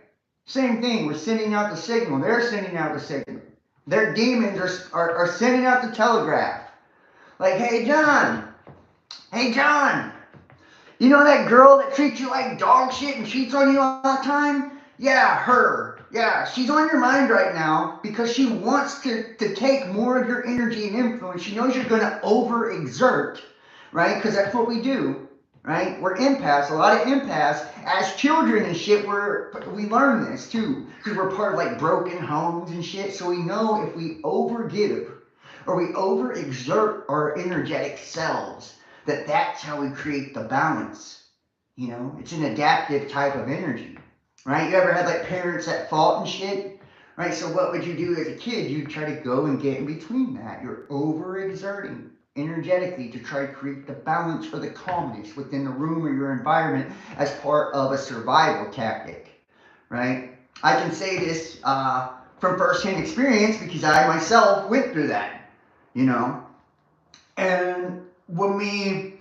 B: Same thing. We're sending out the signal. They're sending out the signal. Their demons are sending out the telegraph. Like, hey, John. Hey, John. You know that girl that treats you like dog shit and cheats on you all the time? Yeah, her. Yeah, she's on your mind right now because she wants to take more of your energy and influence. She knows you're going to overexert, right? Because that's what we do, right? We're empaths. A lot of empaths, as children and shit, we learn this too because we're part of like broken homes and shit. So we know if we overgive or we overexert our energetic selves, that's how we create the balance. You know, it's an adaptive type of energy. Right? You ever had like parents that fought and shit? Right? So what would you do as a kid? You'd try to go and get in between that. You're overexerting energetically to try to create the balance or the calmness within the room or your environment as part of a survival tactic. Right? I can say this from firsthand experience because I myself went through that. You know? And when we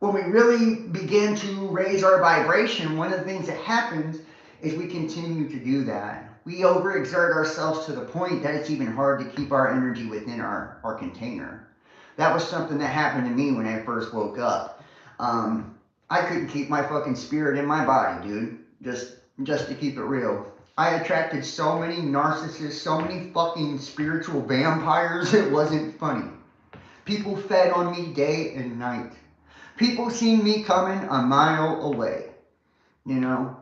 B: really begin to raise our vibration, one of the things that happens is we continue to do that. We overexert ourselves to the point that it's even hard to keep our energy within our container. That was something that happened to me when I first woke up. I couldn't keep my fucking spirit in my body, dude. Just to keep it real. I attracted so many narcissists, so many fucking spiritual vampires, it wasn't funny. People fed on me day and night. People seen me coming a mile away, you know?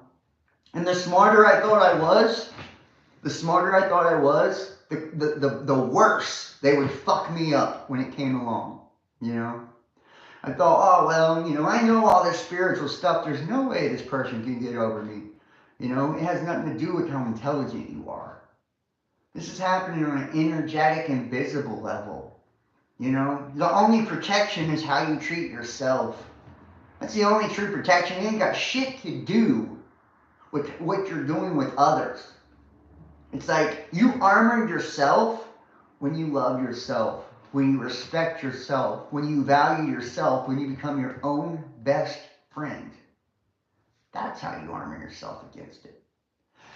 B: And the smarter I thought I was, the worse they would fuck me up when it came along, you know? I thought, oh, well, you know, I know all this spiritual stuff. There's no way this person can get over me. You know, it has nothing to do with how intelligent you are. This is happening on an energetic and visible level. You know, the only protection is how you treat yourself. That's the only true protection. It ain't got shit to do with what you're doing with others. It's like you armor yourself when you love yourself, when you respect yourself, when you value yourself, when you become your own best friend. That's how you armor yourself against it.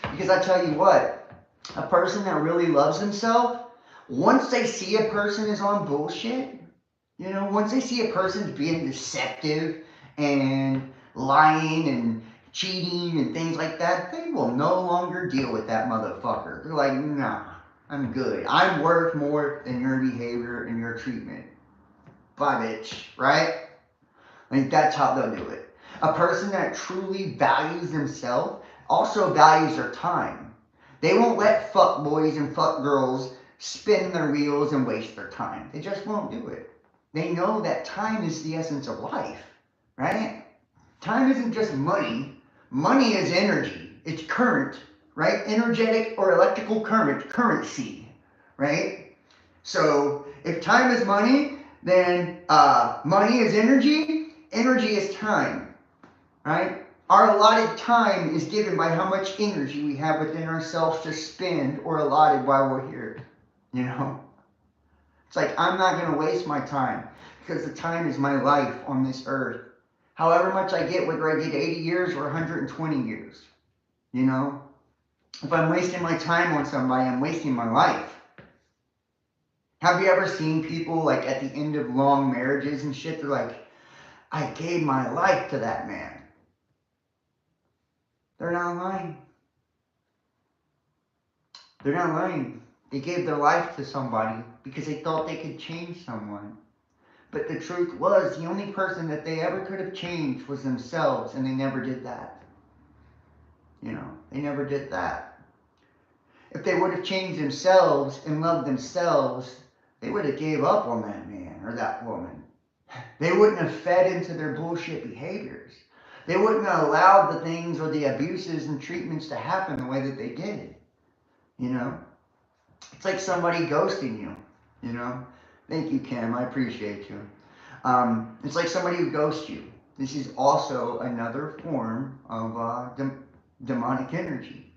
B: Because I tell you what, a person that really loves himself, once they see a person is on bullshit, you know, once they see a person's being deceptive and lying and cheating and things like that, they will no longer deal with that motherfucker. They're like, nah, I'm good. I'm worth more than your behavior and your treatment. Bye, bitch, right? I mean, that's how they'll do it. A person that truly values themselves also values their time. They won't let fuck boys and fuck girls spin their wheels and waste their time. They just won't do it. They know that time is the essence of life, right? Time isn't just money. Money is energy. It's current, right? Energetic or electrical current, currency, right? So if time is money, then money is energy. Energy is time, right? Our allotted time is given by how much energy we have within ourselves to spend or allotted while we're here, you know? It's like, I'm not going to waste my time because the time is my life on this earth. However much I get, whether I get 80 years or 120 years, you know? If I'm wasting my time on somebody, I'm wasting my life. Have you ever seen people like at the end of long marriages and shit, they're like, I gave my life to that man. They're not lying. They're not lying. They gave their life to somebody because they thought they could change someone. But the truth was, the only person that they ever could have changed was themselves, and they never did that. You know, they never did that. If they would have changed themselves and loved themselves, they would have gave up on that man or that woman. They wouldn't have fed into their bullshit behaviors. They wouldn't have allowed the things or the abuses and treatments to happen the way that they did. You know? It's like somebody ghosting you. You know? Thank you, Kim. I appreciate you. It's like somebody who ghosts you. This is also another form of demonic energy,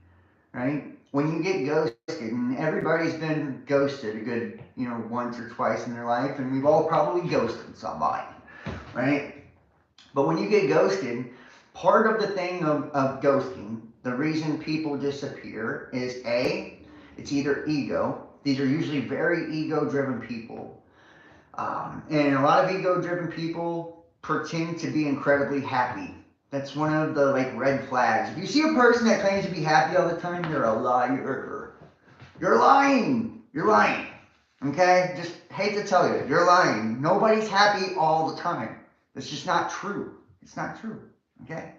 B: right? When you get ghosted, and everybody's been ghosted a good, you know, once or twice in their life, and we've all probably ghosted somebody, right? But when you get ghosted, part of the thing of ghosting, the reason people disappear is A, it's either ego. These are usually very ego-driven people. And a lot of ego-driven people pretend to be incredibly happy. That's one of the like red flags. If you see a person that claims to be happy all the time, they're a liar. You're lying. You're lying. Okay? Just hate to tell you, you're lying. Nobody's happy all the time. It's just not true. It's not true. Okay?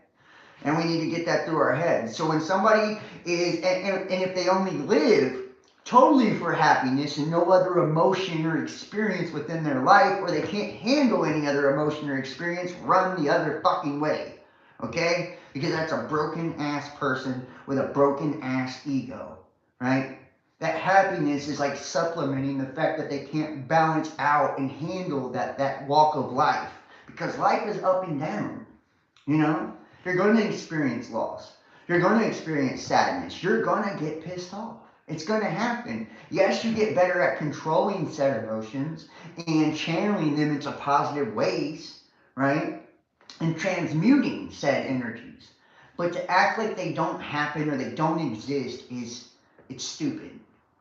B: And we need to get that through our heads. So when somebody is, and if they only live totally for happiness and no other emotion or experience within their life, or they can't handle any other emotion or experience, run the other fucking way. Okay? Because that's a broken ass person with a broken ass ego. Right? That happiness is like supplementing the fact that they can't balance out and handle that walk of life. Because life is up and down. You know? You're going to experience loss. You're going to experience sadness. You're going to get pissed off. It's going to happen. Yes, you get better at controlling said emotions and channeling them into positive ways, right? And transmuting said energies. But to act like they don't happen or they don't exist it's stupid,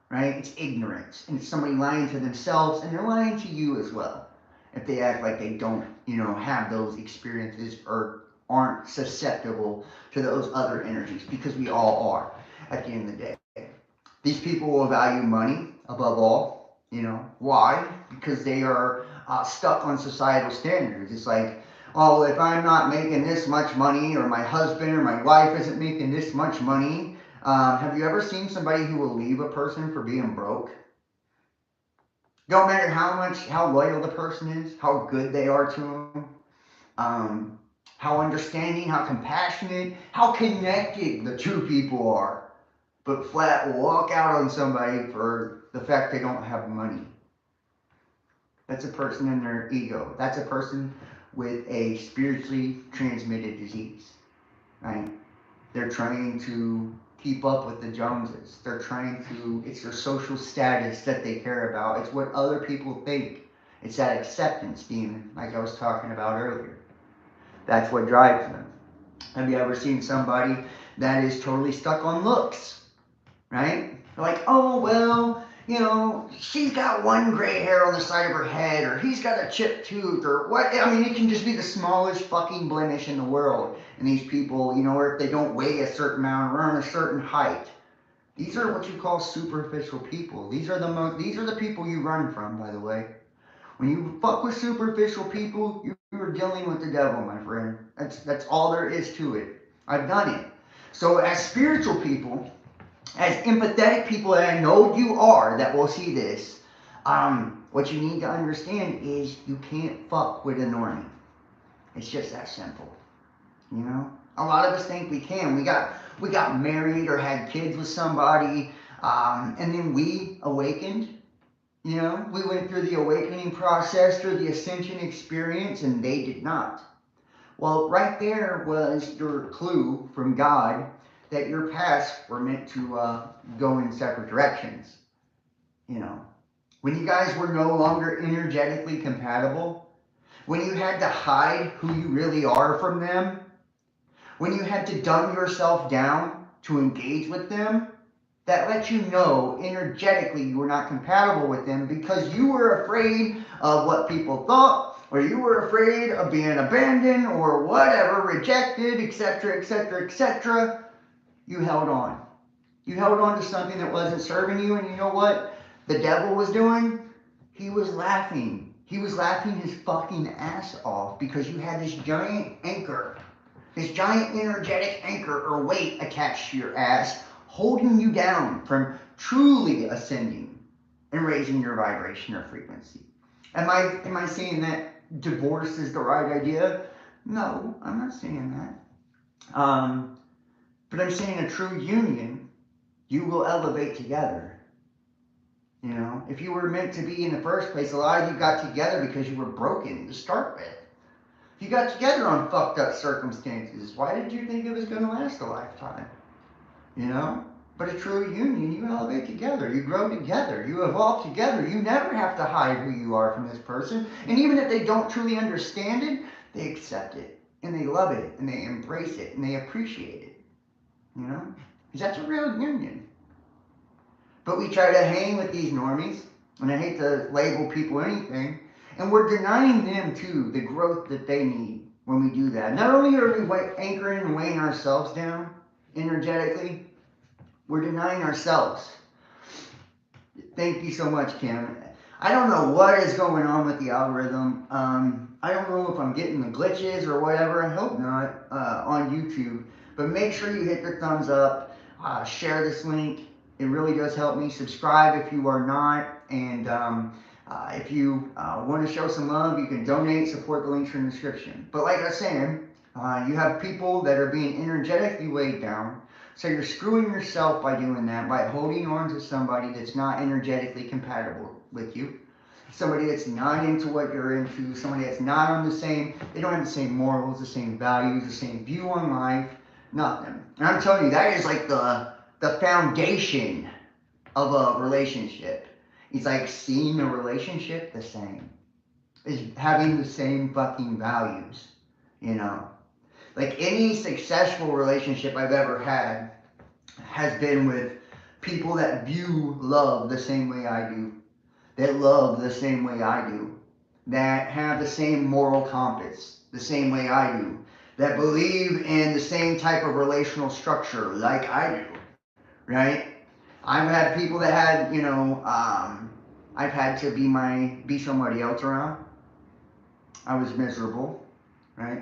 B: right? It's ignorance. And it's somebody lying to themselves, and they're lying to you as well. If they act like they don't, have those experiences or aren't susceptible to those other energies, because we all are at the end of the day. These people will value money above all. Why? Because they are stuck on societal standards. It's like, oh, if I'm not making this much money, or my husband or my wife isn't making this much money. Have you ever seen somebody who will leave a person for being broke? Don't matter how loyal the person is, how good they are to them, how understanding, how compassionate, how connected the two people are, but flat will walk out on somebody for the fact they don't have money. That's a person in their ego. That's a person with a spiritually transmitted disease, right? They're trying to keep up with the Joneses. It's their social status that they care about. It's what other people think. It's that acceptance demon, like I was talking about earlier. That's what drives them. Have you ever seen somebody that is totally stuck on looks, right? They're like, oh, well, she's got one gray hair on the side of her head, or he's got a chipped tooth, or what? I mean, it can just be the smallest fucking blemish in the world. And these people, or if they don't weigh a certain amount or are a certain height, these are what you call superficial people. These are the people you run from, by the way. When you fuck with superficial people, you're dealing with the devil, my friend. That's all there is to it. I've done it. So as spiritual people, as empathetic people that I know you are that will see this, what you need to understand is you can't fuck with a normie. It's just that simple. A lot of us think we can. We got married or had kids with somebody, and then we awakened. We went through the awakening process, through the ascension experience, and they did not. Well, right there was your clue from God that your paths were meant to go in separate directions. When you guys were no longer energetically compatible, when you had to hide who you really are from them, when you had to dumb yourself down to engage with them, that lets you know energetically you were not compatible with them because you were afraid of what people thought, or you were afraid of being abandoned or whatever, rejected, etc., etc., etc. You held on. You held on to something that wasn't serving you, and you know what the devil was doing? He was laughing. He was laughing his fucking ass off because you had this giant anchor, this giant energetic anchor or weight attached to your ass, holding you down from truly ascending and raising your vibration or frequency. Am I saying that divorce is the right idea? No, I'm not saying that. But I'm saying a true union, you will elevate together. If you were meant to be in the first place, a lot of you got together because you were broken to start with. You got together on fucked up circumstances. Why did you think it was going to last a lifetime? But a true union, you elevate together, you grow together, you evolve together. You never have to hide who you are from this person. And even if they don't truly understand it, they accept it, and they love it, and they embrace it, and they appreciate it. Because that's a real union. But we try to hang with these normies, and I hate to label people anything, and we're denying them too the growth that they need. when we do that. Not only are we anchoring and weighing ourselves down energetically, we're denying ourselves. Thank you so much, Kim. I don't know what is going on with the algorithm. I don't know if I'm getting the glitches or whatever. I hope not on YouTube. But make sure you hit the thumbs up, share this link. It really does help me. Subscribe if you are not. And if you want to show some love, you can donate, support the links in the description. But like I was saying, you have people that are being energetically weighed down. So you're screwing yourself by doing that, by holding on to somebody that's not energetically compatible with you. Somebody that's not into what you're into, somebody that's not on the same, they don't have the same morals, the same values, the same view on life, nothing. And I'm telling you, that is like the foundation of a relationship. It's like seeing a relationship the same. Is having the same fucking values, you know. Like any successful relationship I've ever had has been with people that view love the same way I do, that love the same way I do, that have the same moral compass the same way I do, that believe in the same type of relational structure like I do, right? I've had people that had, I've had to be somebody else around. I was miserable, right?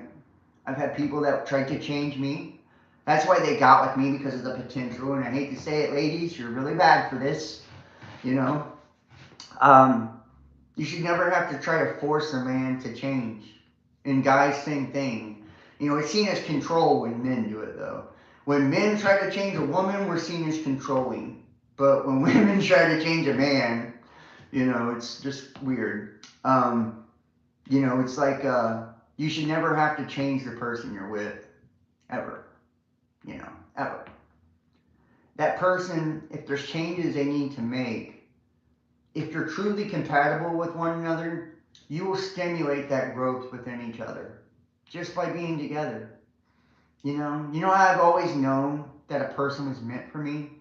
B: I've had people that tried to change me. That's why they got with me, because of the potential. And I hate to say it, ladies, you're really bad for this. You know, you should never have to try to force a man to change. And guys, same thing. You know, it's seen as control when men do it, though. When men try to change a woman, we're seen as controlling. But when women try to change a man, it's just weird. It's like you should never have to change the person you're with, ever. Ever. That person, if there's changes they need to make, if you're truly compatible with one another, you will stimulate that growth within each other just by being together. How I've always known that a person was meant for me?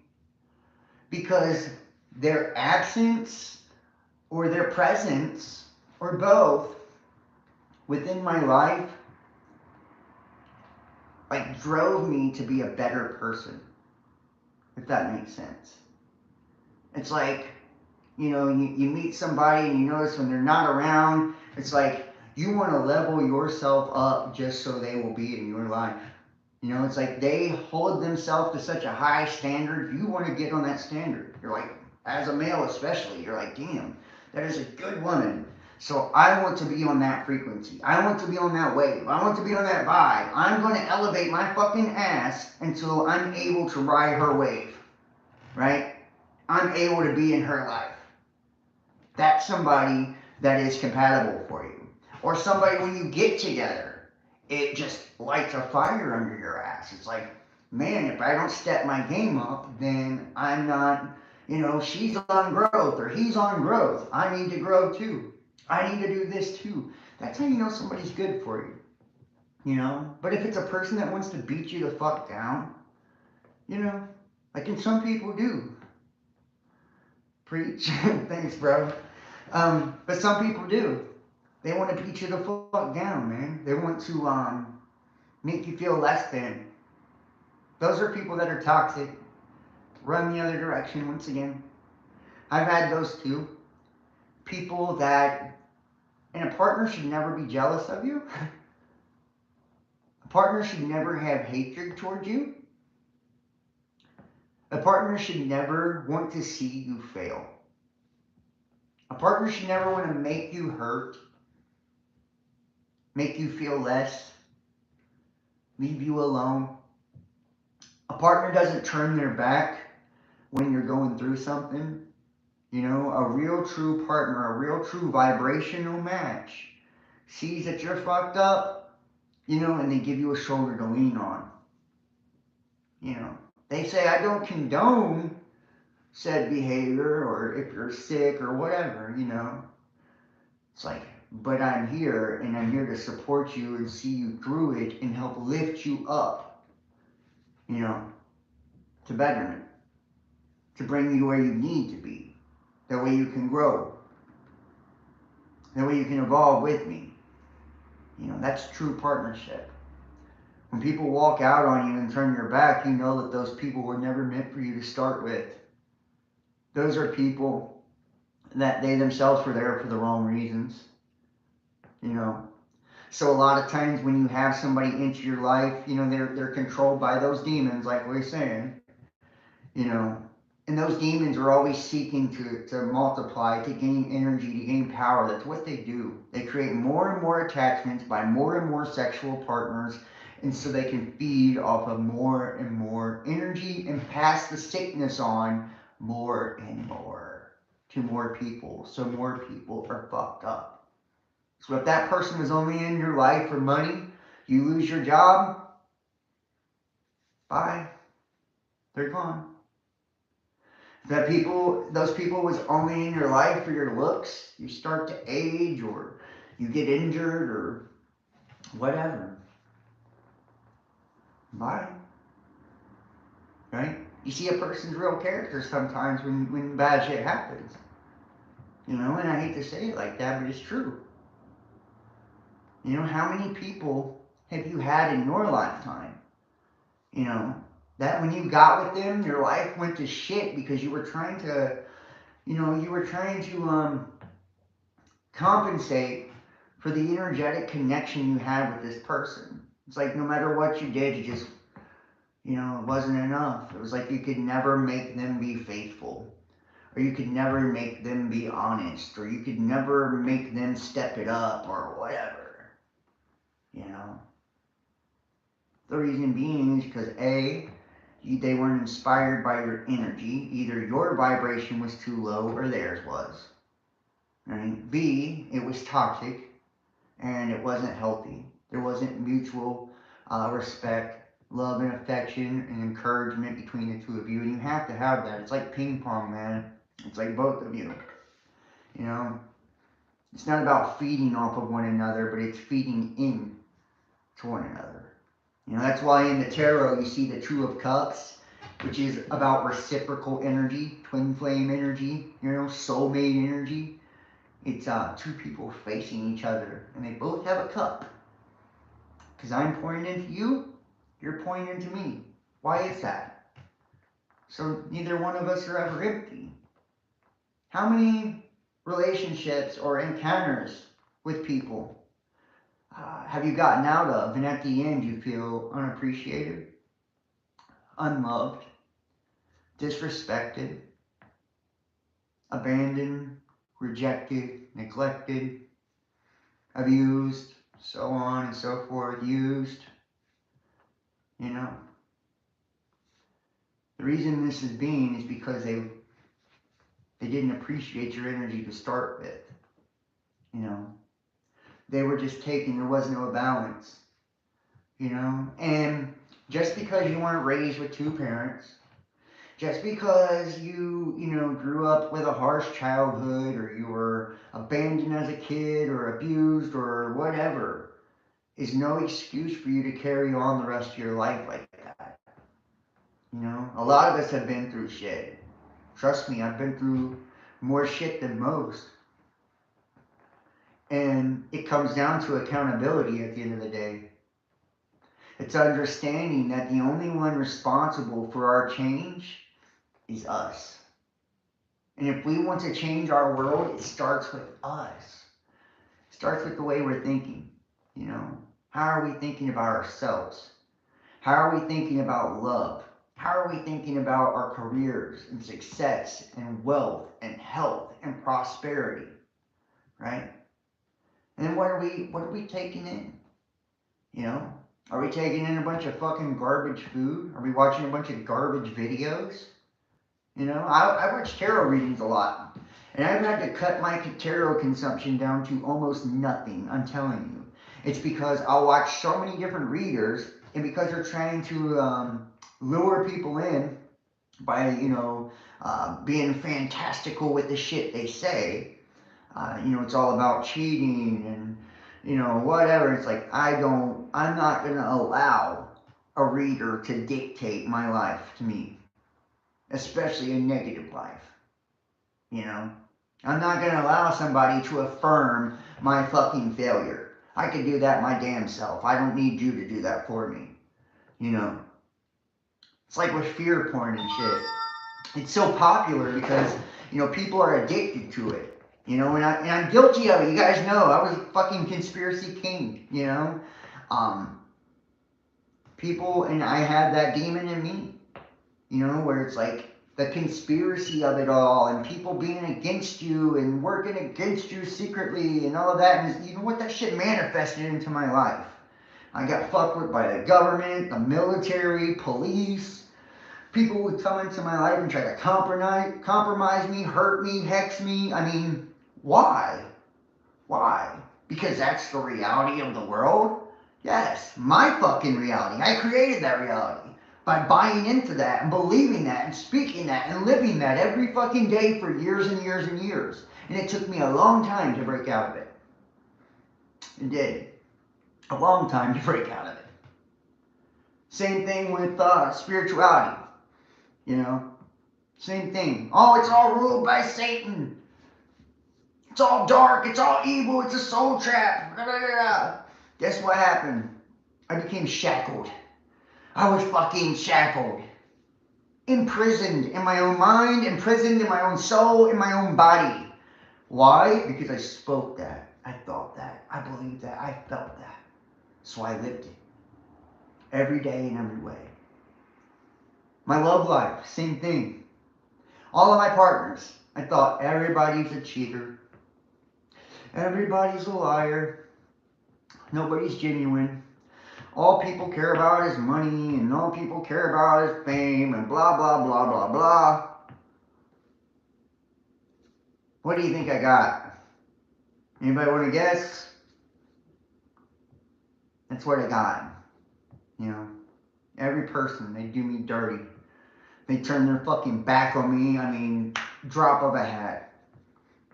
B: Because their absence or their presence or both within my life drove me to be a better person, if that makes sense. It's like, you meet somebody and you notice when they're not around, it's like you want to level yourself up just so they will be in your life. It's like they hold themselves to such a high standard, you want to get on that standard. You're like, as a male especially, you're like, damn, that is a good woman. So I want to be on that frequency. I want to be on that wave. I want to be on that vibe. I'm going to elevate my fucking ass until I'm able to ride her wave. Right? I'm able to be in her life. That's somebody that is compatible for you. Or somebody when you get together, it just lights a fire under your ass. It's like, man, if I don't step my game up, then I'm not, she's on growth or he's on growth. I need to grow too. I need to do this too. That's how you know somebody's good for you. But if it's a person that wants to beat you the fuck down, and some people do. Preach. Thanks, bro. But some people do. They want to beat you the fuck down, man. They want to make you feel less than. Those are people that are toxic. Run the other direction once again. I've had those too. People that, and a partner should never be jealous of you. A partner should never have hatred towards you. A partner should never want to see you fail. A partner should never want to make you hurt, make you feel less, leave you alone. A partner doesn't turn their back when you're going through something. A real true partner, a real true vibrational match sees that you're fucked up, and they give you a shoulder to lean on. They say, I don't condone said behavior, or if you're sick or whatever, It's like, but I'm here, and I'm here to support you and see you through it and help lift you up, to betterment, to bring you where you need to be. That way you can grow. That way you can evolve with me. You know, that's true partnership. When people walk out on you and turn your back, you know that those people were never meant for you to start with. Those are people that they themselves were there for the wrong reasons. You know, so a lot of times when you have somebody into your life, you know, they're controlled by those demons, like we are saying, you know, and those demons are always seeking to multiply, to gain energy, to gain power. That's what they do. They create more and more attachments by more and more sexual partners, and so they can feed off of more and more energy and pass the sickness on more and more to more people. So more people are fucked up. So if that person was only in your life for money, you lose your job, bye. They're gone. Those people was only in your life for your looks, you start to age or you get injured or whatever. Bye. Right? You see a person's real character sometimes when bad shit happens. You know, and I hate to say it like that, but it's true. You know, how many people have you had in your lifetime? You know, that when you got with them, your life went to shit because you were trying to, compensate for the energetic connection you had with this person. It's like no matter what you did, you just, it wasn't enough. It was like you could never make them be faithful, or you could never make them be honest, or you could never make them step it up, or whatever. You know? The reason being is because A, they weren't inspired by your energy. Either your vibration was too low or theirs was. Right? B, it was toxic and it wasn't healthy. There wasn't mutual respect, love, and affection and encouragement between the two of you. And you have to have that. It's like ping pong, man. It's like both of you. You know, it's not about feeding off of one another, but it's feeding in to one another. You know, that's why in the tarot you see the Two of Cups, which is about reciprocal energy, twin flame energy, soulmate energy. It's two people facing each other, and they both have a cup. Because I'm pouring into you, you're pouring into me. Why is that? So neither one of us are ever empty. How many relationships or encounters with people have you gotten out of, and at the end you feel unappreciated, unloved, disrespected, abandoned, rejected, neglected, abused, so on and so forth, used? You know, the reason this is being is because they didn't appreciate your energy to start with. You know, they were just taking, there was no balance. And just because you weren't raised with two parents, just because you grew up with a harsh childhood, or you were abandoned as a kid or abused or whatever, is no excuse for you to carry on the rest of your life like that. A lot of us have been through shit. Trust me, I've been through more shit than most. And it comes down to accountability at the end of the day. It's understanding that the only one responsible for our change is us. And if we want to change our world, it starts with us. It starts with the way we're thinking. How are we thinking about ourselves? How are we thinking about love? How are we thinking about our careers and success and wealth and health and prosperity? Right? And then what are we taking in? Are we taking in a bunch of fucking garbage food? Are we watching a bunch of garbage videos? I watch tarot readings a lot. And I've had to cut my tarot consumption down to almost nothing, I'm telling you. It's because I'll watch so many different readers, and because they're trying to lure people in by, being fantastical with the shit they say. It's all about cheating and, whatever. It's like, I'm not going to allow a reader to dictate my life to me, especially a negative life. I'm not going to allow somebody to affirm my fucking failure. I could do that my damn self. I don't need you to do that for me. You know, it's like with fear porn and shit. It's so popular because, you know, people are addicted to it. You know, and I'm guilty of it. You guys know I was a fucking conspiracy king. You know, um, people, and I had that demon in me. You know, where it's like the conspiracy of it all, and people being against you and working against you secretly, and all of that. And you know what? That shit manifested into my life. I got fucked with by the government, the military, police. People would come into my life and try to compromise me, hurt me, hex me. I mean, why? Why? Because that's the reality of the world? Yes, my fucking reality. I created that reality by buying into that and believing that and speaking that and living that every fucking day for years and years and years. And it took me a long time to break out of it. It did. A long time to break out of it. Same thing with spirituality. You know, same thing. Oh, it's all ruled by Satan. It's all dark. It's all evil. It's a soul trap. Blah, blah, blah. Guess what happened? I became shackled. I was fucking shackled. Imprisoned in my own mind, imprisoned in my own soul, in my own body. Why? Because I spoke that. I thought that. I believed that. I felt that. So I lived it. Every day in every way. My love life, same thing. All of my partners, I thought everybody's a cheater. Everybody's a liar. Nobody's genuine. All people care about is money, and all people care about is fame, and blah, blah, blah, blah, blah. What do you think I got? Anybody want to guess? That's what I got. You know, every person, they do me dirty. They turn their fucking back on me. I mean, drop of a hat.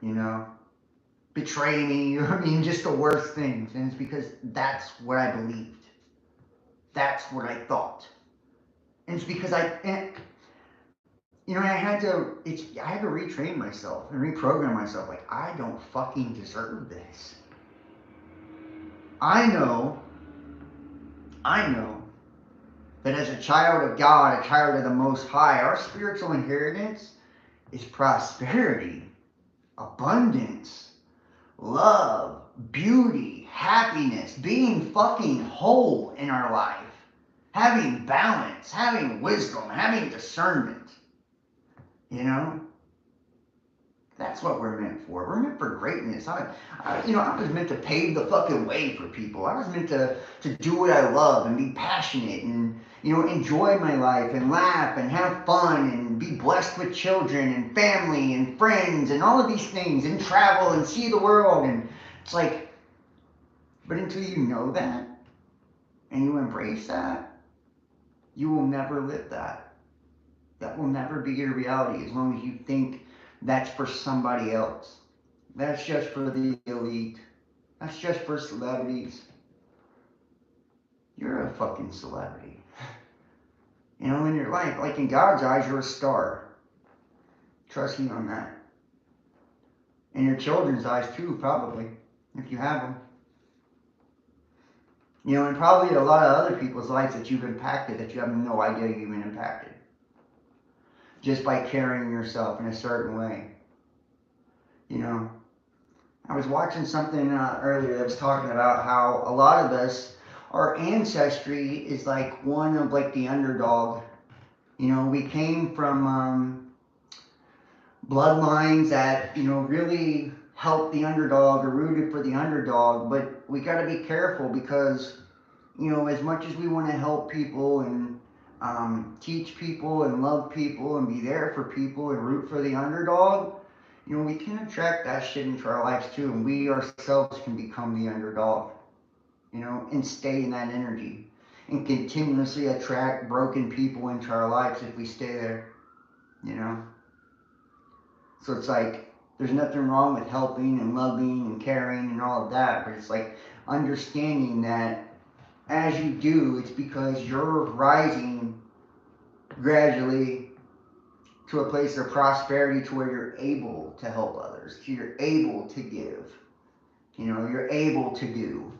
B: You know, betray me. I mean, just the worst things. And it's because that's what I believed. That's what I thought. And it's because you know, I had to retrain myself and reprogram myself. Like, I don't fucking deserve this. I know that as a child of God, a child of the Most High, our spiritual inheritance is prosperity, abundance, love, beauty, happiness, being fucking whole in our life, having balance, having wisdom, having discernment. You know? That's what we're meant for. We're meant for greatness. I was meant to pave the fucking way for people. I was meant to do what I love and be passionate and, you know, enjoy my life and laugh and have fun and be blessed with children and family and friends and all of these things and travel and see the world. And it's like, but until you know that and you embrace that, you will never live that. That will never be your reality as long as you think that's for somebody else. That's just for the elite. That's just for celebrities. You're a fucking celebrity. You know, in your life, like in God's eyes, you're a star. Trust me on that. In your children's eyes too, probably, if you have them. You know, and probably a lot of other people's lives that you've impacted that you have no idea you've even impacted. Just by carrying yourself in a certain way. You know, I was watching something earlier that was talking about how a lot of us, our ancestry is like one of like the underdog. You know, we came from bloodlines that, you know, really helped the underdog or rooted for the underdog. But we got to be careful because, you know, as much as we want to help people and teach people and love people and be there for people and root for the underdog, you know, we can attract that shit into our lives too, and we ourselves can become the underdog, you know, and stay in that energy and continuously attract broken people into our lives if we stay there, you know. So it's like, there's nothing wrong with helping and loving and caring and all of that, but it's like understanding that as you do, it's because you're rising gradually to a place of prosperity to where you're able to help others, you're able to give, you know, you're able to do.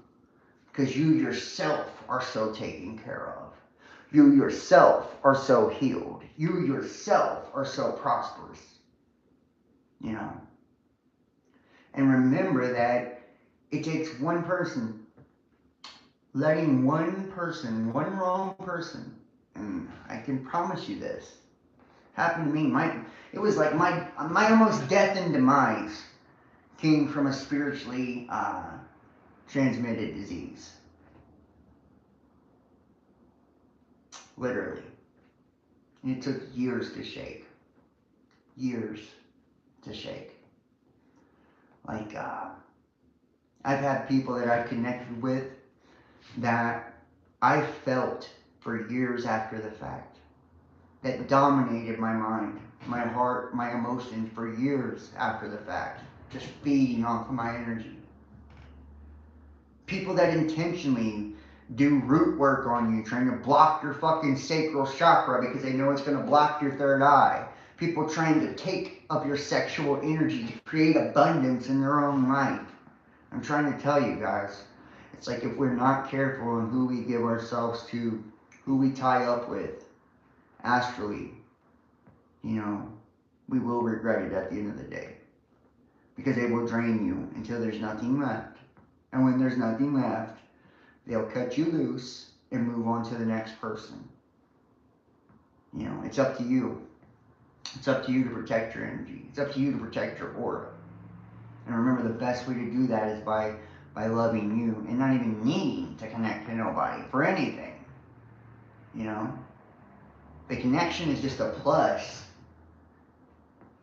B: Because you yourself are so taken care of. You yourself are so healed. You yourself are so prosperous. You know? And remember that it takes one person, letting one person, one wrong person, and I can promise you this, happened to me. It was like my almost death and demise came from a spiritually transmitted disease. Literally. And it took years to shake. Years to shake. Like, I've had people that I've connected with that I felt for years after the fact, that dominated my mind, my heart, my emotions for years after the fact, just feeding off of my energy. People that intentionally do root work on you, trying to block your fucking sacral chakra because they know it's going to block your third eye. People trying to take up your sexual energy to create abundance in their own life. I'm trying to tell you guys, it's like if we're not careful on who we give ourselves to, who we tie up with, astrally, we will regret it at the end of the day. Because they will drain you until there's nothing left. And when there's nothing left, they'll cut you loose and move on to the next person. It's up to you. It's up to you to protect your energy. It's up to you to protect your aura. And remember, the best way to do that is by loving you and not even needing to connect to nobody for anything. The connection is just a plus.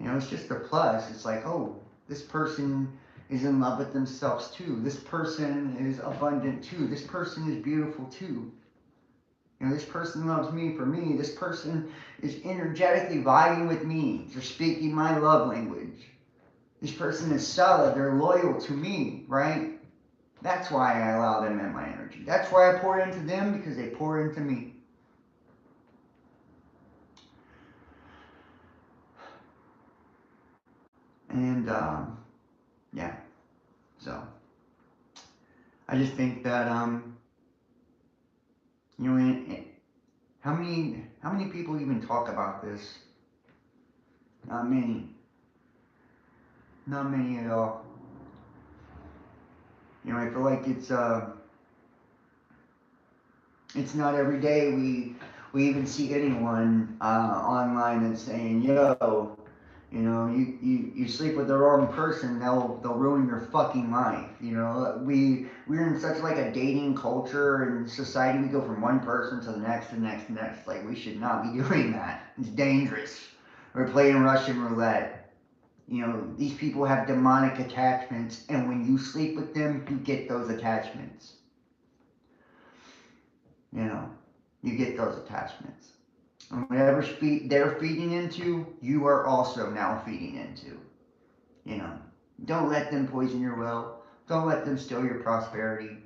B: It's just a plus. It's like, oh, this person is in love with themselves too. This person is abundant too. This person is beautiful too. This person loves me for me. This person is energetically vibing with me. They're speaking my love language. This person is solid. They're loyal to me, right? That's why I allow them in my energy. That's why I pour into them, because they pour into me. And, yeah. So, I just think that, how many people even talk about this? Not many. Not many at all. I feel like it's not every day we even see anyone online that's saying, yo, you sleep with the wrong person, they'll ruin your fucking life. We're in such like a dating culture and society. We go from one person to the next, the next, the next. Like, we should not be doing that. It's dangerous. We're playing Russian roulette. These people have demonic attachments, and when you sleep with them, you get those attachments. You get those attachments. And whatever they're feeding into, you are also now feeding into. Don't let them poison your well. Don't let them steal your prosperity.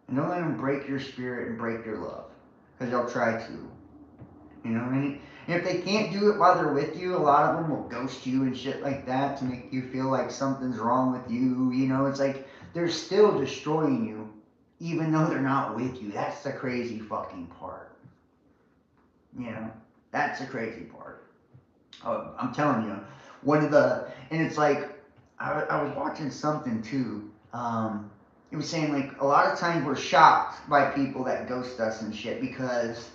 B: And don't let them break your spirit and break your love. Because they'll try to. And if they can't do it while they're with you, a lot of them will ghost you and shit like that to make you feel like something's wrong with you. It's like they're still destroying you, even though they're not with you. That's the crazy fucking part. That's the crazy part. I'm telling you, and it's like, I was watching something too. It was saying like a lot of times we're shocked by people that ghost us and shit because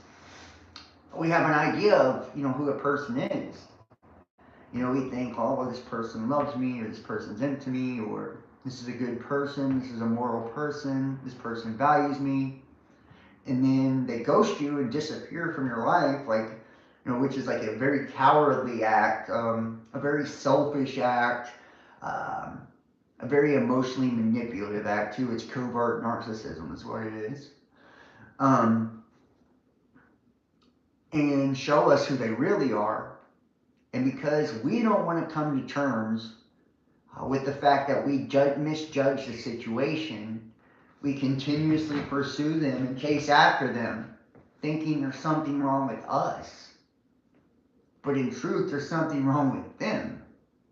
B: we have an idea of, who a person is. We think, oh, well, this person loves me, or this person's into me, or this is a good person, this is a moral person, this person values me. And then they ghost you and disappear from your life, like, which is like a very cowardly act, a very selfish act, a very emotionally manipulative act too. It's covert narcissism is what it is. And show us who they really are. And because we don't want to come to terms with the fact that we misjudge the situation, we continuously pursue them and chase after them, thinking there's something wrong with us. But in truth, there's something wrong with them.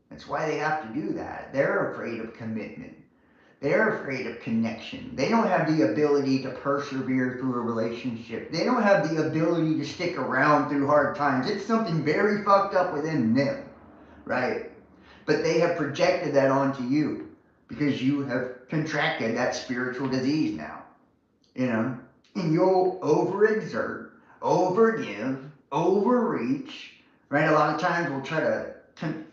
B: That's why they have to do that. They're afraid of commitment. They're afraid of connection. They don't have the ability to persevere through a relationship. They don't have the ability to stick around through hard times. It's something very fucked up within them, right? But they have projected that onto you because you have contracted that spiritual disease now, you know? And you'll overexert, overgive, overreach, right? A lot of times we'll try to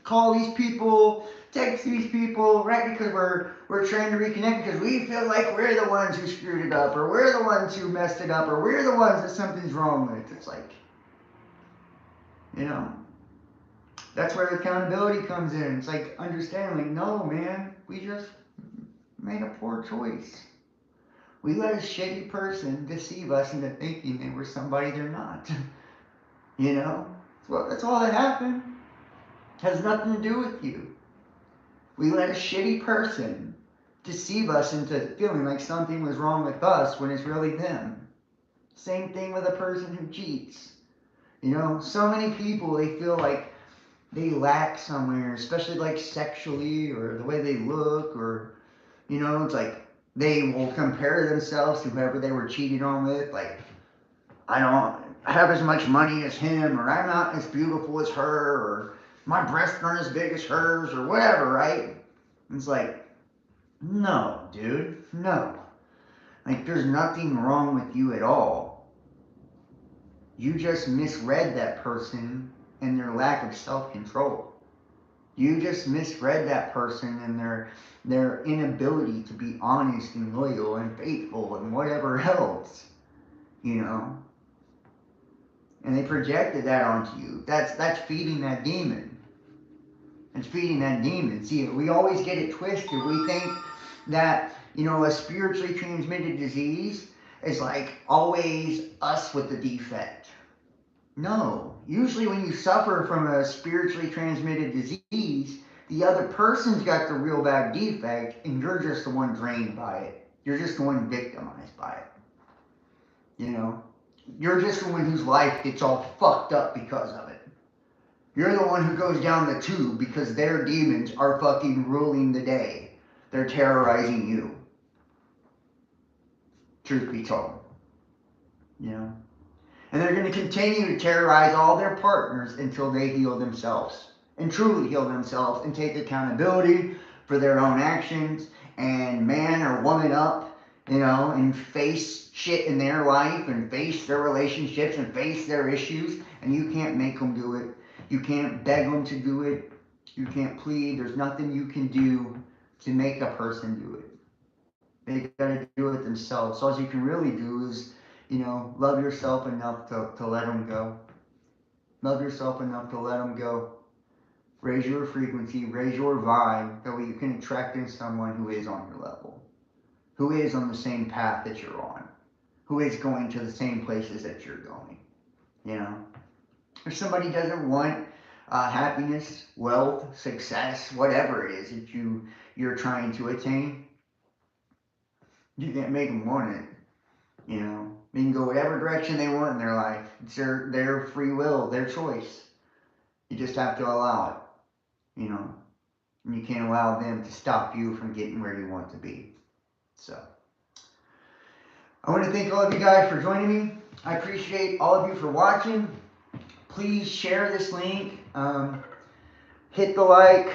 B: call these people, text these people, right? Because we're trying to reconnect because we feel like we're the ones who screwed it up, or we're the ones who messed it up, or we're the ones that something's wrong with. It's like, you know, that's where accountability comes in. It's like understanding, like, no, man, we just made a poor choice. We let a shitty person deceive us into thinking they were somebody they're not. You know? Well, that's all that happened. Has nothing to do with you. We let a shitty person deceive us into feeling like something was wrong with us when it's really them. Same thing with a person who cheats. You know, so many people, they feel like they lack somewhere, especially like sexually or the way they look, or, you know, it's like they will compare themselves to whoever they were cheating on with. Like, I don't have as much money as him, or I'm not as beautiful as her, or my breasts aren't as big as hers, or whatever, right? It's like, no, dude, no. Like, there's nothing wrong with you at all. You just misread that person and their lack of self-control. You just misread that person and their inability to be honest and loyal and faithful and whatever else, you know. And they projected that onto you. That's feeding that demon. It's feeding that demon. See, we always get it twisted. We think that, you know, a spiritually transmitted disease is like always us with the defect. No. Usually when you suffer from a spiritually transmitted disease, the other person's got the real bad defect and you're just the one drained by it. You're just the one victimized by it. You know? You're just the one whose life gets all fucked up because of it. You're the one who goes down the tube because their demons are fucking ruling the day. They're terrorizing you. Truth be told. You know? And they're going to continue to terrorize all their partners until they heal themselves. And truly heal themselves and take accountability for their own actions and man or woman up, you know, and face shit in their life and face their relationships and face their issues. And you can't make them do it. You can't beg them to do it. You can't plead. There's nothing you can do to make a person do it. They gotta do it themselves. So all you can really do is, you know, love yourself enough to let them go. Love yourself enough to let them go. Raise your frequency, raise your vibe, that way you can attract in someone who is on your level, who is on the same path that you're on, who is going to the same places that you're going. You know, if somebody doesn't want happiness, wealth, success, whatever it is that you're trying to attain, you can't make them want it. You know, they can go whatever direction they want in their life. It's their free will, their choice. You just have to allow it, you know. And you can't allow them to stop you from getting where you want to be. So, I want to thank all of you guys for joining me. I appreciate all of you for watching. Please share this link. Hit the like.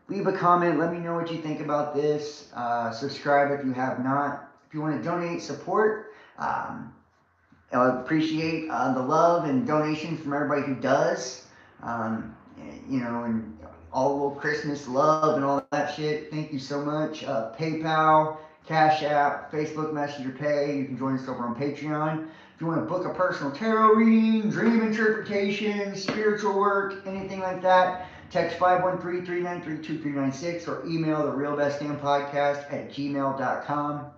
B: Leave a comment. Let me know what you think about this. Subscribe if you have not. If you want to donate support, I appreciate the love and donations from everybody who does. You know, and all the little Christmas love and all that shit. Thank you so much. PayPal, Cash App, Facebook Messenger Pay. You can join us over on Patreon. If you want to book a personal tarot reading, dream interpretation, spiritual work, anything like that, text 513-393-2396 or email therealbestdampodcast@gmail.com.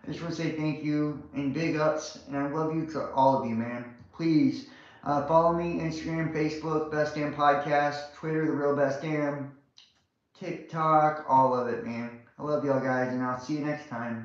B: I just want to say thank you and big ups, and I love you to all of you, man. Please follow me, Instagram, Facebook, Best Damn Podcast, Twitter, The Real Best Damn, TikTok, all of it, man. I love y'all guys, and I'll see you next time.